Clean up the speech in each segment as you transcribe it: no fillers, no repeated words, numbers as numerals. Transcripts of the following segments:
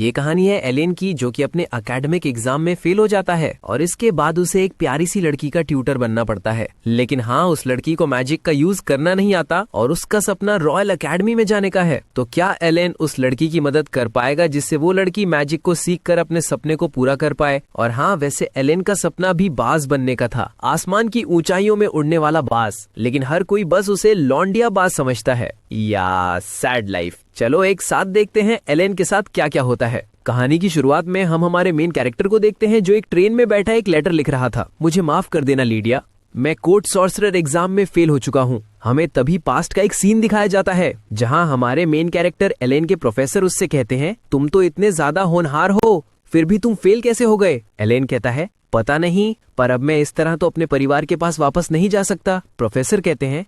ये कहानी है एलेन की, जो कि अपने एकेडमिक एग्जाम में फेल हो जाता है और इसके बाद उसे एक प्यारी सी लड़की का ट्यूटर बनना पड़ता है। लेकिन हाँ, उस लड़की को मैजिक का यूज करना नहीं आता और उसका सपना रॉयल अकेडमी में जाने का है। तो क्या एलेन उस लड़की की मदद कर पाएगा जिससे वो लड़की मैजिक को सीख कर अपने सपने को पूरा कर पाए? और हाँ, वैसे एलेन का सपना भी बाज बनने का था, आसमान की ऊंचाइयों में उड़ने वाला बाज। लेकिन हर कोई बस उसे लौंडिया बाज समझता है। या सैड लाइफ। चलो एक साथ देखते हैं एलेन के साथ क्या क्या होता है। कहानी की शुरुआत में हम हमारे मेन कैरेक्टर को देखते हैं, जो एक ट्रेन में बैठा एक लेटर लिख रहा था। मुझे माफ कर देना लीडिया, मैं कोर्ट सॉर्सरर एग्जाम में फेल हो चुका हूँ। हमें तभी पास्ट का एक सीन दिखाया जाता है जहाँ हमारे मेन कैरेक्टर एलेन के प्रोफेसर उससे कहते हैं, तुम तो इतने ज्यादा होनहार हो, फिर भी तुम फेल कैसे हो गए? एलेन कहता है, पता नहीं, पर अब मैं इस तरह तो अपने परिवार के पास वापस नहीं जा सकता। प्रोफेसर कहते हैं,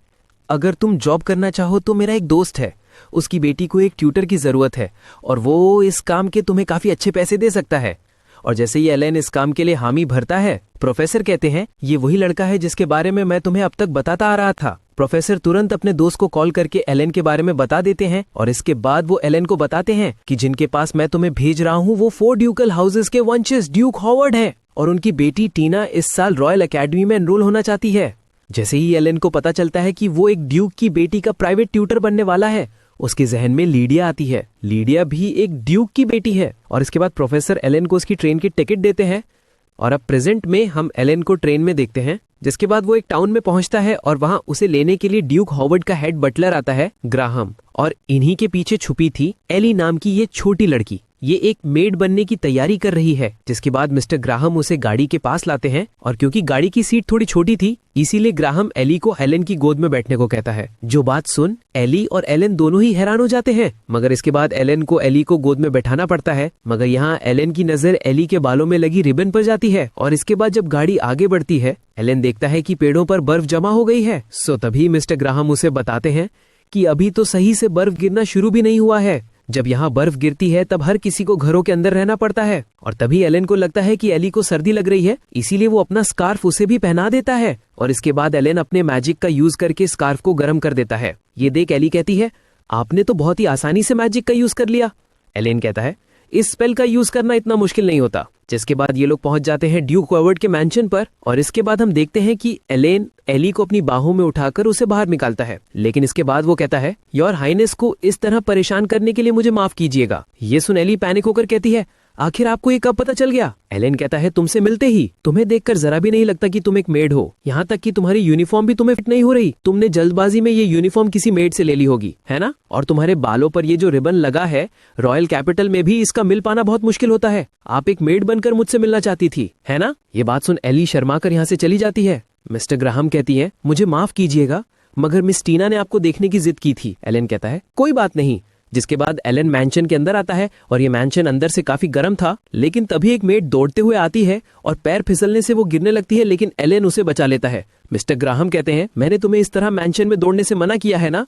अगर तुम जॉब करना चाहो तो मेरा एक दोस्त है, उसकी बेटी को एक ट्यूटर की जरूरत है और वो इस काम के तुम्हें काफी अच्छे पैसे दे सकता है। और जैसे ही एलेन इस काम के लिए हामी भरता है, प्रोफेसर कहते हैं, ये वही लड़का है जिसके बारे में मैं तुम्हें अब तक बताता आ रहा था। प्रोफेसर तुरंत अपने दोस्त को कॉल करके एलेन के बारे में बता देते हैं और इसके बाद वो एलेन को बताते हैं कि जिनके पास मैं तुम्हें भेज रहा हूँ वो 4 ड्यूकल हाउसेस के वंशज ड्यूक हॉवर्ड हैं और उनकी बेटी टीना इस साल रॉयल अकेडमी में एनरोल होना चाहती है। जैसे ही एलेन को पता चलता है कि वो एक ड्यूक की बेटी का प्राइवेट ट्यूटर बनने वाला है, उसके जहन में लीडिया आती है। लीडिया भी एक ड्यूक की बेटी है। और इसके बाद प्रोफेसर एलेन को उसकी ट्रेन की टिकट देते हैं और अब प्रेजेंट में हम एलेन को ट्रेन में देखते हैं। जिसके बाद वो एक टाउन में पहुंचता है और वहां उसे लेने के लिए ड्यूक हॉवर्ड का हेड बटलर आता है, ग्राहम। और इन्हीं के पीछे छुपी थी एली नाम की ये छोटी लड़की। ये एक मेड बनने की तैयारी कर रही है। जिसके बाद मिस्टर ग्राहम उसे गाड़ी के पास लाते हैं और क्योंकि गाड़ी की सीट थोड़ी छोटी थी, इसीलिए ग्राहम एली को एलेन की गोद में बैठने को कहता है। जो बात सुन एली और एलेन दोनों ही हैरान हो जाते हैं। मगर इसके बाद एलेन को एली को गोद में बैठाना पड़ता है। मगर यहाँ एलेन की नजर एली के बालों में लगी रिबन पर जाती है और इसके बाद जब गाड़ी आगे बढ़ती है, एलेन देखता है कि पेड़ों पर बर्फ जमा हो गई है। सो तभी मिस्टर ग्राहम उसे बताते हैं कि अभी तो सही से बर्फ गिरना शुरू भी नहीं हुआ है। जब यहाँ बर्फ गिरती है तब हर किसी को घरों के अंदर रहना पड़ता है। और तभी एलेन को लगता है कि एली को सर्दी लग रही है, इसीलिए वो अपना स्कार्फ उसे भी पहना देता है। और इसके बाद एलेन अपने मैजिक का यूज करके स्कार्फ को गर्म कर देता है। ये देख एली कहती है, आपने तो बहुत ही आसानी से मैजिक का यूज कर लिया। एलेन कहता है, इस स्पेल का यूज करना इतना मुश्किल नहीं होता। जिसके बाद ये लोग पहुंच जाते हैं ड्यूक हॉवर्ड के मैंशन पर और इसके बाद हम देखते हैं कि एलेन एली को अपनी बाहों में उठाकर उसे बाहर निकालता है। लेकिन इसके बाद वो कहता है, योर हाइनेस को इस तरह परेशान करने के लिए मुझे माफ कीजिएगा। ये सुन एली पैनिक होकर कहती है, आखिर आपको ये कब पता चल गया? एलेन कहता है, तुमसे मिलते ही तुम्हें देखकर जरा भी नहीं लगता कि तुम एक मेड हो। यहाँ तक कि तुम्हारी यूनिफॉर्म भी तुम्हें फिट नहीं हो रही। तुमने जल्दबाजी में ये यूनिफॉर्म किसी मेड से ले ली होगी, है ना? और तुम्हारे बालों पर ये जो रिबन लगा है, रॉयल कैपिटल में भी इसका मिल पाना बहुत मुश्किल होता है। आप एक मेड बनकर मुझसे मिलना चाहती थी, है ना? ये बात सुन एली शर्मा कर यहाँ से चली जाती है। मिस्टर ग्राहम कहती है, मुझे माफ कीजिएगा, मगर मिस टीना ने आपको देखने की जिद की थी। एलेन कहता है, कोई बात नहीं। जिसके बाद एलेन मैंशन के अंदर आता है और ये मैंशन अंदर से काफी गर्म था। लेकिन तभी एक मेड दौड़ते हुए आती है और पैर फिसलने से वो गिरने लगती है, लेकिन एलेन उसे बचा लेता है। मिस्टर ग्राहम कहते हैं, मैंने तुम्हें इस तरह मैंशन में दौड़ने से मना किया है ना?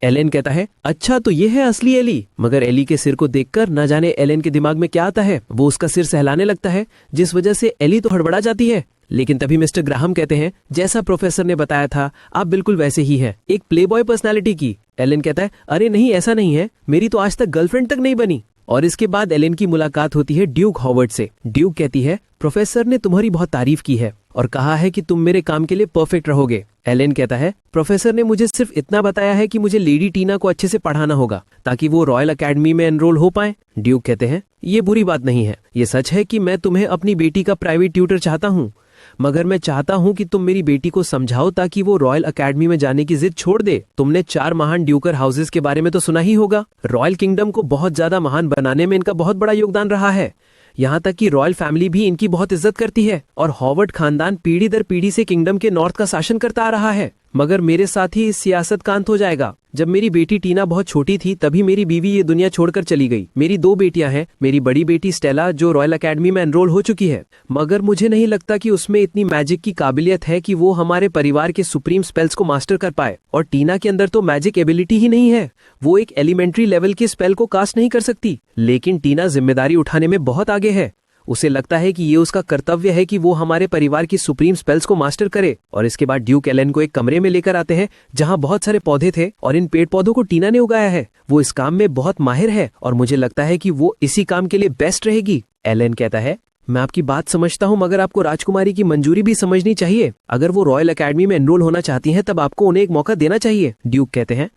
एलेन कहता है, अच्छा तो ये है असली एली। मगर एली के सिर को देखकर न जाने एलेन के दिमाग में क्या आता है, वो उसका सिर सहलाने लगता है, जिस वजह से एली तो हड़बड़ा जाती है। लेकिन तभी मिस्टर ग्राहम कहते हैं, जैसा प्रोफेसर ने बताया था आप बिल्कुल वैसे ही हैं, एक प्लेबॉय पर्सनालिटी की। एलेन कहता है, अरे नहीं, ऐसा नहीं है, मेरी तो आज तक गर्लफ्रेंड तक नहीं बनी। और इसके बाद एलेन की मुलाकात होती है ड्यूक हॉवर्ड से। ड्यूक कहती है, प्रोफेसर ने तुम्हारी बहुत तारीफ की है और कहा है कि तुम मेरे काम के लिए परफेक्ट रहोगे। एलेन कहता है, प्रोफेसर ने मुझे सिर्फ इतना बताया है कि मुझे लेडी टीना को अच्छे से पढ़ाना होगा ताकि वो रॉयल अकेडमी में एनरोल हो पाए। ड्यूक कहते हैं, ये बुरी बात नहीं है, ये सच है कि मैं तुम्हें अपनी बेटी का प्राइवेट ट्यूटर चाहता हूँ, मगर मैं चाहता हूँ कि तुम मेरी बेटी को समझाओ ताकि वो रॉयल अकेडमी में जाने की जिद छोड़ दे। तुमने 4 महान ड्यूकर हाउसेस के बारे में तो सुना ही होगा। रॉयल किंगडम को बहुत ज्यादा महान बनाने में इनका बहुत बड़ा योगदान रहा है। यहाँ तक कि रॉयल फैमिली भी इनकी बहुत इज्जत करती है और हॉवर्ड खानदान पीढ़ी दर पीढ़ी से किंगडम के नॉर्थ का शासन करता आ रहा है। मगर मेरे साथ ही इस सियासत का अंत हो जाएगा। जब मेरी बेटी टीना बहुत छोटी थी तभी मेरी बीवी ये दुनिया छोड़कर चली गई। मेरी 2 बेटियां हैं, मेरी बड़ी बेटी स्टेला जो रॉयल अकेडमी में एनरोल हो चुकी है, मगर मुझे नहीं लगता कि उसमें इतनी मैजिक की काबिलियत है कि वो हमारे परिवार के सुप्रीम स्पेल्स को मास्टर कर पाए। और टीना के अंदर तो मैजिक एबिलिटी ही नहीं है, वो एक एलिमेंट्री लेवल के स्पेल को कास्ट नहीं कर सकती। लेकिन टीना जिम्मेदारी उठाने में बहुत आगे है उसे लगता है कि ये उसका कर्तव्य है कि वो हमारे परिवार की सुप्रीम स्पेल्स को मास्टर करे। और इसके बाद ड्यूक एलन को एक कमरे में लेकर आते हैं जहाँ बहुत सारे पौधे थे और इन पेड़ पौधों को टीना ने उगाया है। वो इस काम में बहुत माहिर है और मुझे लगता है कि वो इसी काम के लिए बेस्ट रहेगी। एलन कहता है, मैं आपकी बात समझता हूँ, मगर आपको राजकुमारी की मंजूरी भी समझनी चाहिए। अगर वो रॉयल एकेडमी में एनरोल होना चाहती हैं तब आपको उन्हें एक मौका देना चाहिए। ड्यूक कहते हैं,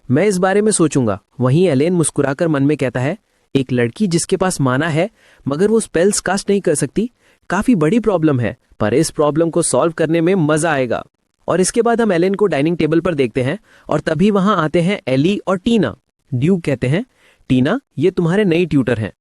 मैं इस बारे में सोचूंगा। वहीं एलेन मुस्कुराकर मन में कहता है, एक लड़की जिसके पास माना है मगर वो स्पेल्स कास्ट नहीं कर सकती, काफी बड़ी प्रॉब्लम है, पर इस प्रॉब्लम को सॉल्व करने में मजा आएगा। और इसके बाद हम एलेन को डाइनिंग टेबल पर देखते हैं और तभी वहां आते हैं एली और टीना। ड्यूक कहते हैं, टीना ये तुम्हारे नई ट्यूटर हैं।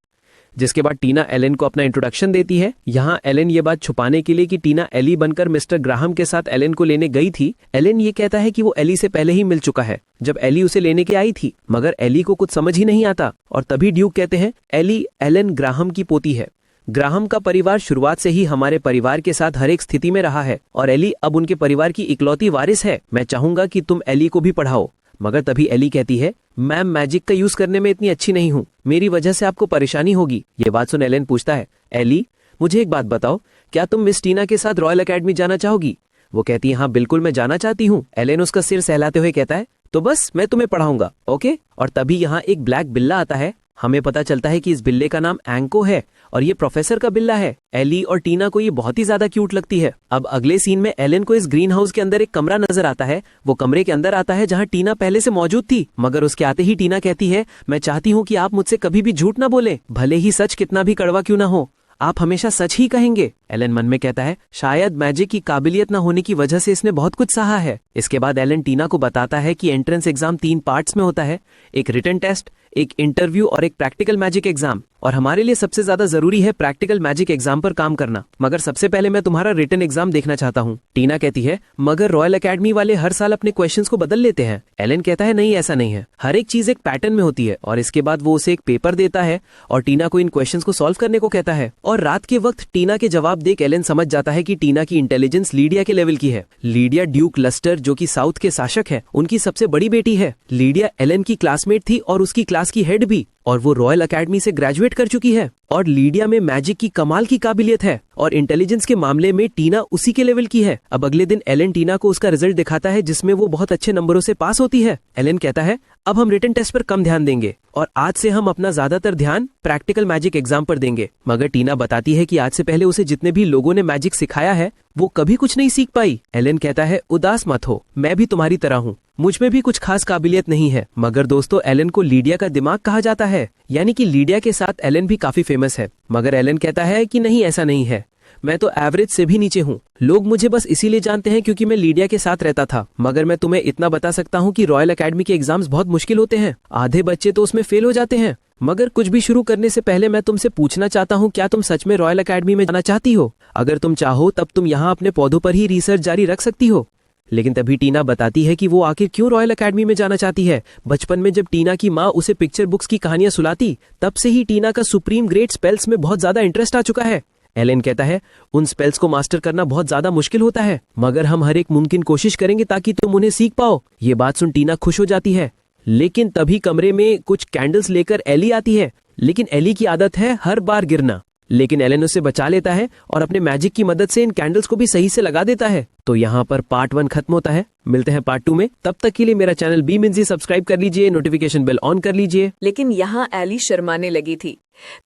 जिसके बाद टीना एलेन को अपना इंट्रोडक्शन देती है। यहाँ एलेन ये बात छुपाने के लिए कि टीना एली बनकर मिस्टर ग्राहम के साथ एलेन को लेने गई थी, एलेन ये कहता है कि वो एली से पहले ही मिल चुका है जब एली उसे लेने के आई थी, मगर एली को कुछ समझ ही नहीं आता। और तभी ड्यूक कहते हैं, एली एलेन ग्राहम की पोती है। ग्राहम का परिवार शुरुआत से ही हमारे परिवार के साथ हर एक स्थिति में रहा है और एली अब उनके परिवार की इकलौती वारिस है। मैं चाहूंगा कि तुम एली को भी पढ़ाओ। मगर तभी एली कहती है, मैम मैजिक का यूज करने में इतनी अच्छी नहीं हूँ, मेरी वजह से आपको परेशानी होगी। ये बात सुन एलेन पूछता है, एली मुझे एक बात बताओ, क्या तुम मिस टीना के साथ रॉयल एकेडमी जाना चाहोगी? वो कहती है, हाँ बिल्कुल मैं जाना चाहती हूँ। एलेन उसका सिर सहलाते हुए कहता है, तो बस मैं तुम्हें पढ़ाऊंगा, ओके। और तभी यहाँ एक ब्लैक बिल्ला आता है। हमें पता चलता है कि इस बिल्ले का नाम एंको है और ये प्रोफेसर का बिल्ला है। एली और टीना को ये बहुत ही ज्यादा क्यूट लगती है। अब अगले सीन में एलेन को इस ग्रीन हाउस के अंदर एक कमरा नजर आता है। वो कमरे के अंदर आता है जहाँ टीना पहले से मौजूद थी, मगर उसके आते ही टीना कहती है, मैं चाहती हूँ कि आप मुझसे कभी भी झूठ ना बोले, भले ही सच कितना भी कड़वा क्यों ना हो, आप हमेशा सच ही कहेंगे। एलन मन में कहता है, शायद मैजिक की काबिलियत न होने की वजह से इसने बहुत कुछ सहा है। इसके बाद एलन टीना को बताता है कि एंट्रेंस एग्जाम 3 पार्ट्स में होता है, एक रिटन टेस्ट, एक इंटरव्यू और एक प्रैक्टिकल मैजिक एग्जाम। और हमारे लिए सबसे ज्यादा जरूरी है प्रैक्टिकल मैजिक एग्जाम पर काम करना, मगर सबसे पहले मैं तुम्हारा रिटन एग्जाम देखना चाहता हूँ। टीना कहती है, मगर रॉयल एकेडमी वाले हर साल अपने क्वेश्चंस को बदल लेते हैं। एलन कहता है, नहीं ऐसा नहीं है, हर एक चीज एक पैटर्न में होती है। और इसके बाद वो उसे एक पेपर देता है और टीना को इन क्वेश्चंस को सॉल्व करने को कहता है। और रात के वक्त टीना के जवाब देख एलन समझ जाता है कि टीना की इंटेलिजेंस लीडिया के लेवल की है। लीडिया ड्यूक लस्टर जो कि साउथ के शासक है, उनकी सबसे बड़ी बेटी है। लीडिया एलन की क्लासमेट थी और उसकी क्लास की हेड भी, और वो रॉयल एकेडमी से ग्रेजुएट कर चुकी है। और लीडिया में मैजिक की कमाल की काबिलियत है और इंटेलिजेंस के मामले में टीना उसी के लेवल की है। अब अगले दिन एलन टीना को उसका रिजल्ट दिखाता है जिसमें वो बहुत अच्छे नंबरों से पास होती है। एलन कहता है, अब हम रिटन टेस्ट पर कम ध्यान देंगे और आज से हम अपना ज्यादातर ध्यान प्रैक्टिकल मैजिक एग्जाम पर देंगे। मगर टीना बताती है कि आज से पहले उसे जितने भी लोगों ने मैजिक सिखाया है वो कभी कुछ नहीं सीख पाई। एलन कहता है, उदास मत हो, मैं भी तुम्हारी तरह हूँ, मुझ में भी कुछ खास काबिलियत नहीं है। मगर दोस्तों, एलन को लीडिया का दिमाग कहा जाता है, यानी कि लीडिया के साथ एलन भी काफी फेमस है। मगर एलन कहता है कि नहीं, ऐसा नहीं है, मैं तो एवरेज से भी नीचे हूँ। लोग मुझे बस इसीलिए जानते हैं क्योंकि मैं लीडिया के साथ रहता था। मगर मैं तुम्हें इतना बता सकता हूँ कि रॉयल एकेडमी के एग्जाम्स बहुत मुश्किल होते हैं, आधे बच्चे तो उसमें फेल हो जाते हैं। मगर कुछ भी शुरू करने से पहले मैं तुमसे पूछना चाहता हूँ, क्या तुम सच में रॉयल एकेडमी में जाना चाहती हो? अगर तुम चाहो तब तुम यहाँ अपने पौधों पर ही रिसर्च जारी रख सकती हो। लेकिन तभी टीना बताती है कि वो आखिर क्यों रॉयल एकेडमी में जाना चाहती है। बचपन में जब टीना की माँ उसे पिक्चर बुक्स की कहानियां सुलाती, तब से ही टीना का सुप्रीम ग्रेट स्पेल्स में बहुत ज्यादा इंटरेस्ट आ चुका है। एलन कहता है, उन स्पेल्स को मास्टर करना बहुत ज्यादा मुश्किल होता है, मगर हम हर एक मुमकिन कोशिश करेंगे ताकि तुम उन्हें सीख पाओ। ये बात सुन टीना खुश हो जाती है। लेकिन तभी कमरे में कुछ कैंडल्स लेकर एली आती है, लेकिन एली की आदत है हर बार गिरना। लेकिन एलन उसे बचा लेता है और अपने मैजिक की मदद से इन कैंडल्स को भी सही से लगा देता है। तो यहाँ पर पार्ट 1 खत्म होता है। मिलते हैं पार्ट 2 में। तब तक के लिए मेरा चैनल बी मिंजी सब्सक्राइब कर लीजिए, नोटिफिकेशन बेल ऑन कर लीजिए। लेकिन यहाँ एली शर्माने लगी थी।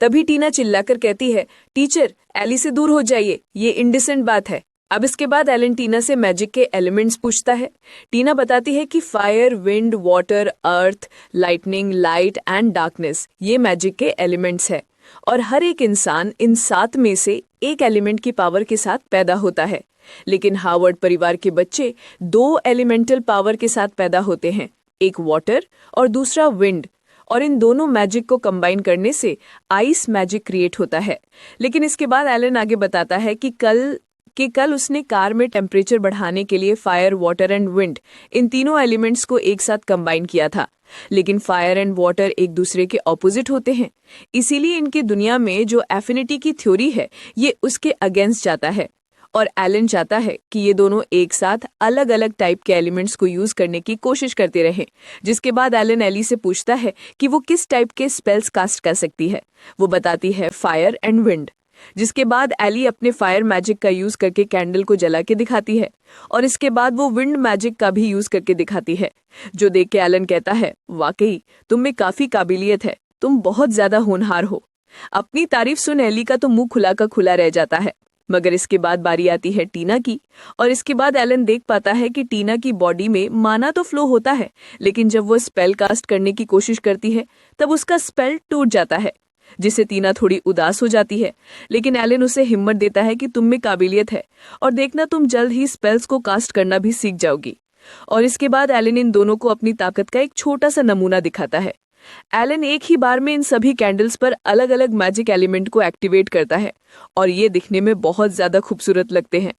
तभी टीना चिल्लाकर कहती है, टीचर एली से दूर हो जाइए, ये इंडिसेंट बात है। अब इसके बाद एलन टीना से मैजिक के एलिमेंट्स पूछता है। टीना बताती है कि fire, wind, water, earth, lightning, light and darkness ये मैजिक के एलिमेंट्स है और हर एक इंसान इन 7 में से एक एलिमेंट की पावर के साथ पैदा होता है। लेकिन हार्वर्ड परिवार के बच्चे 2 एलिमेंटल पावर के साथ पैदा होते हैं, एक वाटर और दूसरा विंड, और इन दोनों मैजिक को कंबाइन करने से आइस मैजिक क्रिएट होता है। लेकिन इसके बाद एलन आगे बताता है कि कल उसने कार में टेम्परेचर बढ़ाने के लिए fire, water and wind in तीनों एलिमेंट्स को एक साथ कंबाइन किया था। लेकिन फायर एंड वाटर एक दूसरे के ऑपोजिट होते हैं, इसीलिए इनकी दुनिया में जो एफिनिटी की थ्योरी है ये उसके अगेंस्ट जाता है। और एलन चाहता है कि ये दोनों एक साथ अलग अलग टाइप के एलिमेंट्स को यूज करने की कोशिश करते रहें। जिसके बाद एलन एली से पूछता है कि वो किस टाइप के स्पेल्स कास्ट कर सकती है। वो बताती है फायर एंड विंड। जिसके बाद एली अपने फायर मैजिक का यूज करके कैंडल को जला के दिखाती है और इसके बाद वो विंड मैजिक का भी यूज करके दिखाती है, जो देख के एलन कहता है, वाकई तुम में काफी काबिलियत है, तुम बहुत ज्यादा होनहार हो। अपनी तारीफ सुन एली का तो मुंह खुला का खुला रह जाता है। मगर इसके बाद बारी आती है टीना की, और इसके बाद एलन देख पाता है कि टीना की बॉडी में माना तो फ्लो होता है, लेकिन जब वो स्पेल कास्ट करने की कोशिश करती है तब उसका स्पेल टूट जाता है, जिससे टीना थोड़ी उदास हो जाती है। लेकिन एलन उसे हिम्मत देता है कि तुम में काबिलियत है और देखना तुम जल्द ही स्पेल्स को कास्ट करना भी सीख जाओगी। और इसके बाद एलन इन दोनों को अपनी ताकत का एक छोटा सा नमूना दिखाता है। एलन एक ही बार में इन सभी कैंडल्स पर अलग अलग मैजिक एलिमेंट को एक्टिवेट करता है और ये दिखने में बहुत ज्यादा खूबसूरत लगते हैं।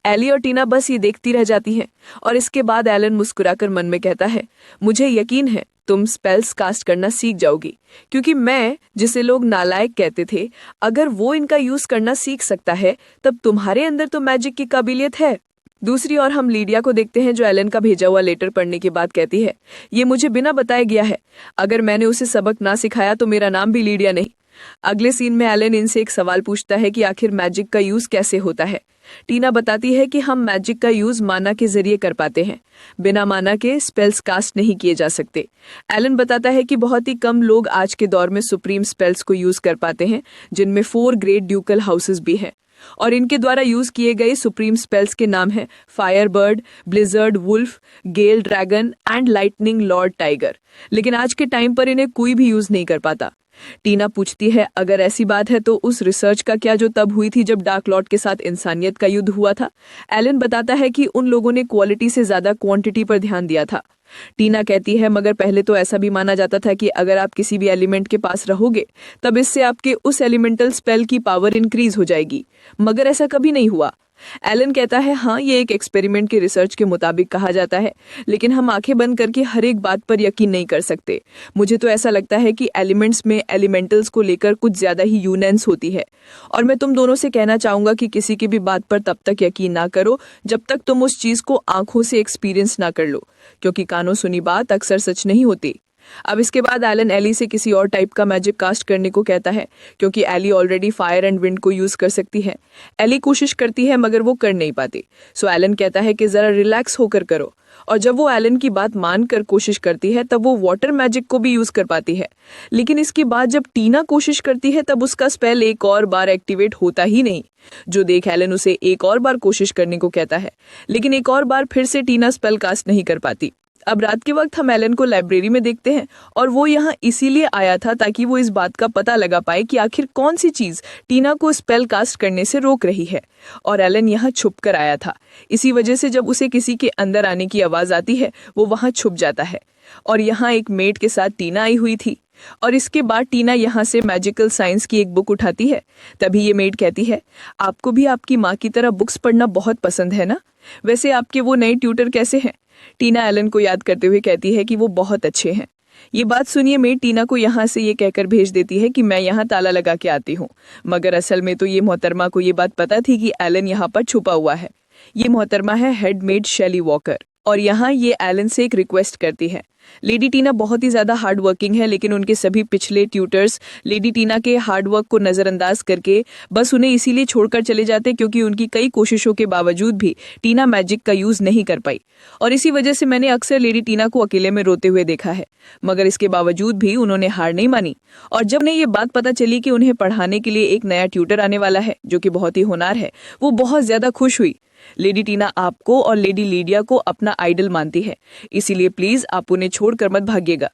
एली और टीना बस ये देखती रह जाती हैं और इसके बाद एलन मुस्कुराकर मन में कहता है, मुझे यकीन है तुम स्पेल्स कास्ट करना सीख जाओगी, क्योंकि मैं, जिसे लोग नालायक कहते थे, अगर वो इनका यूज करना सीख सकता है तब तुम्हारे अंदर तो मैजिक की काबिलियत है। दूसरी ओर हम लीडिया को देखते हैं, जो एलन का भेजा हुआ लेटर पढ़ने के बाद कहती है, ये मुझे बिना बताए गया है, अगर मैंने उसे सबक ना सिखाया तो मेरा नाम भी लीडिया नहीं। अगले सीन में एलन इनसे एक सवाल पूछता है कि आखिर मैजिक का यूज कैसे होता है। टीना बताती है कि हम मैजिक का यूज माना के जरिए कर पाते हैं, बिना माना के स्पेल्स कास्ट नहीं किए जा सकते। एलन बताता है कि बहुत ही कम लोग आज के दौर में सुप्रीम स्पेल्स को यूज कर पाते हैं, जिनमें 4 ग्रेट ड्यूकल हाउसेस भी हैं, और इनके द्वारा यूज किए गए सुप्रीम स्पेल्स के नाम हैं fire bird, blizzard wolf, gale dragon and lightning lord tiger. लेकिन आज के टाइम पर इन्हें कोई भी यूज नहीं कर पाता। टीना पूछती है, अगर ऐसी बात है तो उस रिसर्च का क्या जो तब हुई थी जब डार्क लॉर्ड के साथ इंसानियत का युद्ध हुआ था। एलन बताता है कि उन लोगों ने क्वालिटी से ज्यादा क्वांटिटी पर ध्यान दिया था। टीना कहती है, मगर पहले तो ऐसा भी माना जाता था कि अगर आप किसी भी एलिमेंट के पास रहोगे तब इससे आपके उस एलिमेंटल स्पेल की पावर इंक्रीज हो जाएगी, मगर ऐसा कभी नहीं हुआ। एलन कहता है, हाँ, ये एक एक्सपेरिमेंट के रिसर्च के मुताबिक कहा जाता है, लेकिन हम आंखें बंद करके हर एक बात पर यकीन नहीं कर सकते। मुझे तो ऐसा लगता है कि एलिमेंट्स में एलिमेंटल्स को लेकर कुछ ज्यादा ही यूनेंस होती है, और मैं तुम दोनों से कहना चाहूंगा कि किसी की भी बात पर तब तक यकीन ना करो जब तक तुम उस चीज को आंखों से एक्सपीरियंस ना कर लो, क्योंकि कानों सुनी बात अक्सर सच नहीं होती। अब इसके बाद एलन एली से किसी और टाइप का मैजिक कास्ट करने को कहता है, क्योंकि Ellie already fire and wind को यूज कर सकती है। एली कोशिश करती है मगर वो कर नहीं पाती, सो एलन कहता है कि जरा रिलैक्स होकर करो, और जब वो एलन की बात मानकर कोशिश करती है तब वो वाटर मैजिक को भी यूज कर पाती है। लेकिन इसके बाद जब टीना कोशिश करती है तब उसका स्पेल एक और बार एक्टिवेट होता ही नहीं, जो देख एलन उसे एक और बार कोशिश करने को कहता है, लेकिन एक और बार फिर से टीना स्पेल कास्ट नहीं कर पाती। अब रात के वक्त हम एलन को लाइब्रेरी में देखते हैं, और वो यहाँ इसीलिए आया था ताकि वो इस बात का पता लगा पाए कि आखिर कौन सी चीज टीना को स्पेल कास्ट करने से रोक रही है, और एलन यहाँ छुप कर आया था। इसी वजह से जब उसे किसी के अंदर आने की आवाज आती है वो वहां छुप जाता है, और यहाँ एक मेड के साथ टीना आई हुई थी। और इसके बाद टीना यहाँ से मैजिकल साइंस की एक बुक उठाती है। तभी ये मेड कहती है, आपको भी आपकी माँ की तरह बुक्स पढ़ना बहुत पसंद है ना? वैसे आपके वो नए ट्यूटर कैसे हैं? टीना एलन को याद करते हुए कहती है कि वो बहुत अच्छे हैं। ये बात सुनिए मेड टीना को यहाँ से ये कहकर भेज देती है कि मैं यहाँ ताला लगा के आती हूँ, मगर असल में तो ये मोहतरमा को ये बात पता थी कि एलन यहाँ पर छुपा हुआ है। ये मोहतरमा है हेड मेड शेली वॉकर, और यहाँ ये एलन से एक रिक्वेस्ट करती है। लेडी टीना बहुत ही ज्यादा हार्ड वर्किंग है, लेकिन उनके सभी पिछले ट्यूटर्स लेडी टीना के हार्ड वर्क को नजरअंदाज करके बस उन्हें इसीलिए छोड़कर चले जाते क्योंकि उनकी कई कोशिशों के बावजूद भी टीना मैजिक का यूज नहीं कर पाई, और इसी वजह से मैंने अक्सर लेडी टीना को अकेले में रोते हुए देखा है। मगर इसके बावजूद भी उन्होंने हार नहीं मानी, और जब उन्हें ये बात पता चली कि उन्हें पढ़ाने के लिए एक नया ट्यूटर आने वाला है जो कि बहुत ही होनहार है, वो बहुत ज्यादा खुश हुई। लेडी टीना आपको और लेडी लीडिया को अपना आइडल मानती है, इसीलिए प्लीज आप उन्हें छोड़कर मत भागिएगा।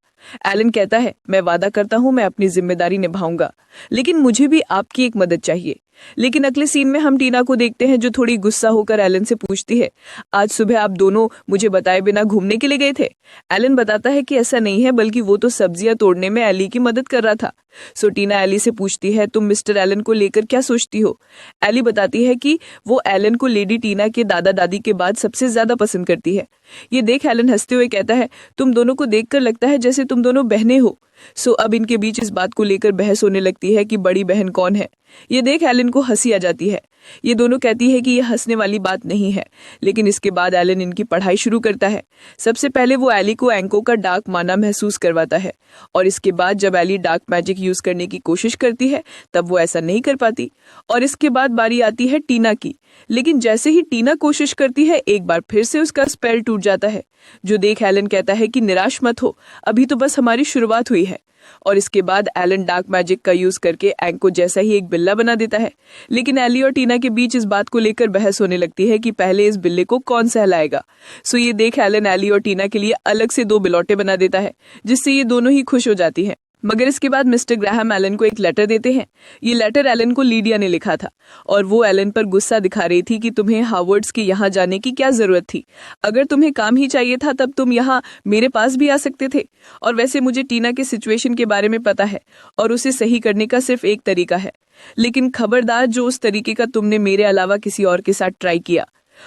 एलन कहता है, मैं वादा करता हूं मैं अपनी जिम्मेदारी निभाऊंगा, लेकिन मुझे भी आपकी एक मदद चाहिए। लेकिन अगले सीन में हम टीना को देखते हैं, जो थोड़ी गुस्सा होकर एलन से पूछती है, आज सुबह आप दोनों मुझे बताए बिना घूमने के लिए गए थे? एलन बताता है कि ऐसा नहीं है, बल्कि वो तो सब्जियां तोड़ने में एली की मदद कर रहा था। सो टीना एली से पूछती है, तुम मिस्टर एलन को लेकर क्या सोचती हो? एली बताती है कि वो एलन को लेडी टीना के दादा दादी के बाद सबसे ज्यादा पसंद करती है। ये देख एलन हंसते हुए कहता है, तुम दोनों को देखकर लगता है जैसे तुम दोनों बहनें हो। सो अब इनके बीच इस बात को लेकर बहस होने लगती है कि बड़ी बहन कौन है। ये देख एलन को हंसी आ जाती है, ये दोनों कहती है कि ये हंसने वाली बात नहीं है। लेकिन इसके बाद एलन इनकी पढ़ाई शुरू करता है। सबसे पहले वो एली को एंको का डार्क माना महसूस करवाता है और इसके बाद जब एली डार्क मैजिक यूज करने की कोशिश करती है तब वो ऐसा नहीं कर पाती। और इसके बाद बारी आती है टीना की। लेकिन जैसे ही टीना कोशिश करती है एक बार फिर से उसका स्पेल टूट जाता है, जो देख एलन कहता है कि निराश मत हो, अभी तो बस हमारी शुरुआत हुई है। और इसके बाद एलन डार्क मैजिक का यूज करके एंक को जैसा ही एक बिल्ला बना देता है। लेकिन एली और टीना के बीच इस बात को लेकर बहस होने लगती है कि पहले इस बिल्ले को कौन सहलाएगा। सो ये देख एलन एली और टीना के लिए अलग से 2 बिलौटे बना देता है, जिससे ये दोनों ही खुश हो जाती हैं। मगर इसके बाद मिस्टर ग्राहम एलन को एक लेटर देते हैं। ये लेटर एलन को लीडिया ने लिखा था और वो एलन पर गुस्सा दिखा रही थी कि तुम्हें हार्वर्ड्स के यहाँ जाने की क्या जरूरत थी। अगर तुम्हें काम ही चाहिए था तब तुम यहाँ मेरे पास भी आ सकते थे। और वैसे मुझे टीना के सिचुएशन के बारे में पता है और उसे सही करने का सिर्फ एक तरीका है। लेकिन खबरदार जो उस तरीके का तुमने मेरे अलावा किसी और के साथ ट्राई किया।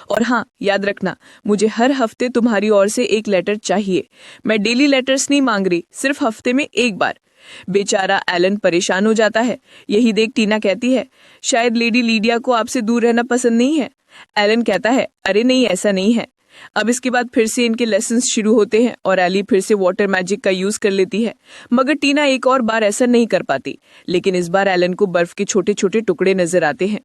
और हाँ, याद रखना, मुझे हर हफ्ते तुम्हारी ओर से एक लेटर चाहिए। मैं डेली लेटर्स नहीं मांग रही, सिर्फ हफ्ते में एक बार। बेचारा एलन परेशान हो जाता है। यही देख टीना कहती है, शायद लेडी लीडिया को आपसे दूर रहना पसंद नहीं है। एलन कहता है, अरे नहीं, ऐसा नहीं है। अब इसके बाद फिर से इनके लेसन्स शुरू होते हैं और एली फिर से वाटर मैजिक का यूज कर लेती है। मगर टीना एक और बार ऐसा नहीं कर पाती। लेकिन इस बार एलन को बर्फ के छोटे छोटे टुकड़े नजर आते हैं।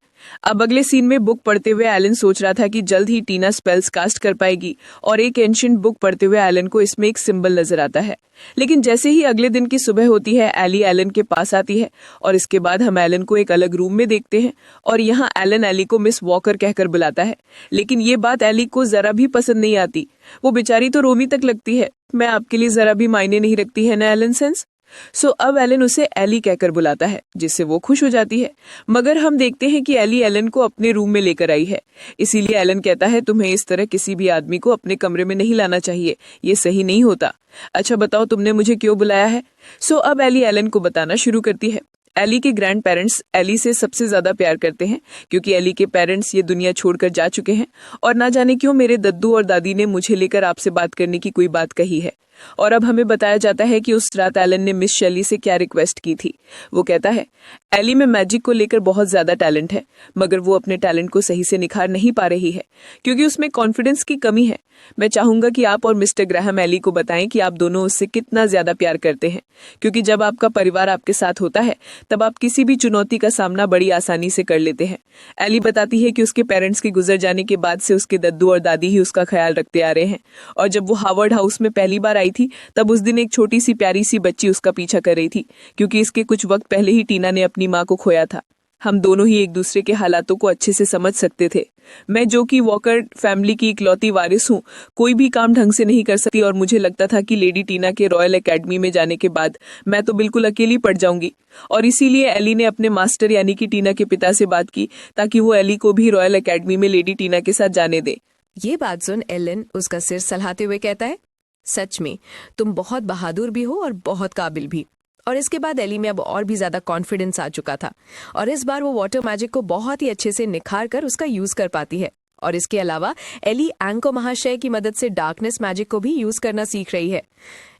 अब अगले सीन में बुक पढ़ते हुए एलन सोच रहा था कि जल्द ही टीना स्पेल्स कास्ट कर पाएगी और एक एंशिएंट बुक पढ़ते हुए एलन को इसमें एक सिंबल नजर आता है। लेकिन जैसे ही अगले दिन की सुबह होती है, एली एलन के पास आती है और इसके बाद हम एलन को एक अलग रूम में देखते हैं और यहाँ एलन एली को मिस वॉकर कहकर बुलाता है। लेकिन ये बात एली को जरा भी पसंद नहीं आती। वो बेचारी तो रोमी तक लगती है। मैं आपके लिए जरा भी मायने नहीं रखती है ना एलन सेंस। सो अब एलन उसे एली कहकर बुलाता है, जिससे वो खुश हो जाती है। मगर हम देखते हैं कि एली एलन को अपने रूम में लेकर आई है। इसीलिए एलन कहता है, तुम्हें इस तरह किसी भी आदमी को अपने कमरे में नहीं लाना चाहिए, ये सही नहीं होता। अच्छा बताओ, तुमने मुझे क्यों बुलाया है? सो अब एली एलन को बताना शुरू करती है। एली के ग्रैंड पेरेंट्स एली से सबसे ज्यादा प्यार करते हैं क्योंकि एली के पेरेंट्स ये दुनिया छोड़कर जा चुके हैं और ना जाने क्यों मेरे दद्दू और दादी ने मुझे लेकर आपसे बात करने की कोई बात कही है। और अब हमें बताया जाता है कि उस रात एलन ने मिस शेली से क्या रिक्वेस्ट की थी। वो कहता है, एली में मैजिक को लेकर बहुत ज्यादा टैलेंट है, मगर वो अपने टैलेंट को सही से निखार नहीं पा रही है क्योंकि उसमें कॉन्फिडेंस की कमी है। मैं चाहूंगा कि आप और मिस्टर ग्राहम एली को बताएं कि आप दोनों उससे कितना ज्यादा प्यार करते हैं, क्योंकि जब आपका परिवार आपके साथ होता है तब आप किसी भी चुनौती का सामना बड़ी आसानी से कर लेते हैं। एली बताती है कि उसके पेरेंट्स के गुजर जाने के बाद से उसके दद्दू और दादी ही उसका ख्याल रखते आ रहे हैं और जब वो हार्वर्ड हाउस में पहली बार आई थी तब उस दिन एक छोटी सी प्यारी सी बच्ची उसका पीछा कर रही थी, क्योंकि इसके कुछ वक्त पहले ही टीना ने अपनी माँ को खोया था। हम दोनों ही एक दूसरे के हालातों को अच्छे से समझ सकते थे। मैं जो कि वॉकर फैमिली की इकलौती वारिस हूँ, कोई भी काम ढंग से नहीं कर सकती और मुझे लगता था कि लेडी टीना के रॉयल एकेडमी में जाने के बाद मैं तो बिल्कुल अकेली पड़ जाऊंगी। और इसीलिए एली ने अपने मास्टर यानी कि टीना के पिता से बात की ताकि वो एली को भी रॉयल एकेडमी में लेडी टीना के साथ जाने दे। ये बात सुन एलन उसका सिर सहलाते हुए कहता है, सच में तुम बहुत बहादुर भी हो और बहुत काबिल भी। और इसके बाद एली में अब और भी ज्यादा कॉन्फिडेंस आ चुका था और इस बार वो वाटर मैजिक को बहुत ही अच्छे से निखार कर उसका यूज कर पाती है। और इसके अलावा एली एंको महाशय की मदद से डार्कनेस मैजिक को भी यूज करना सीख रही है।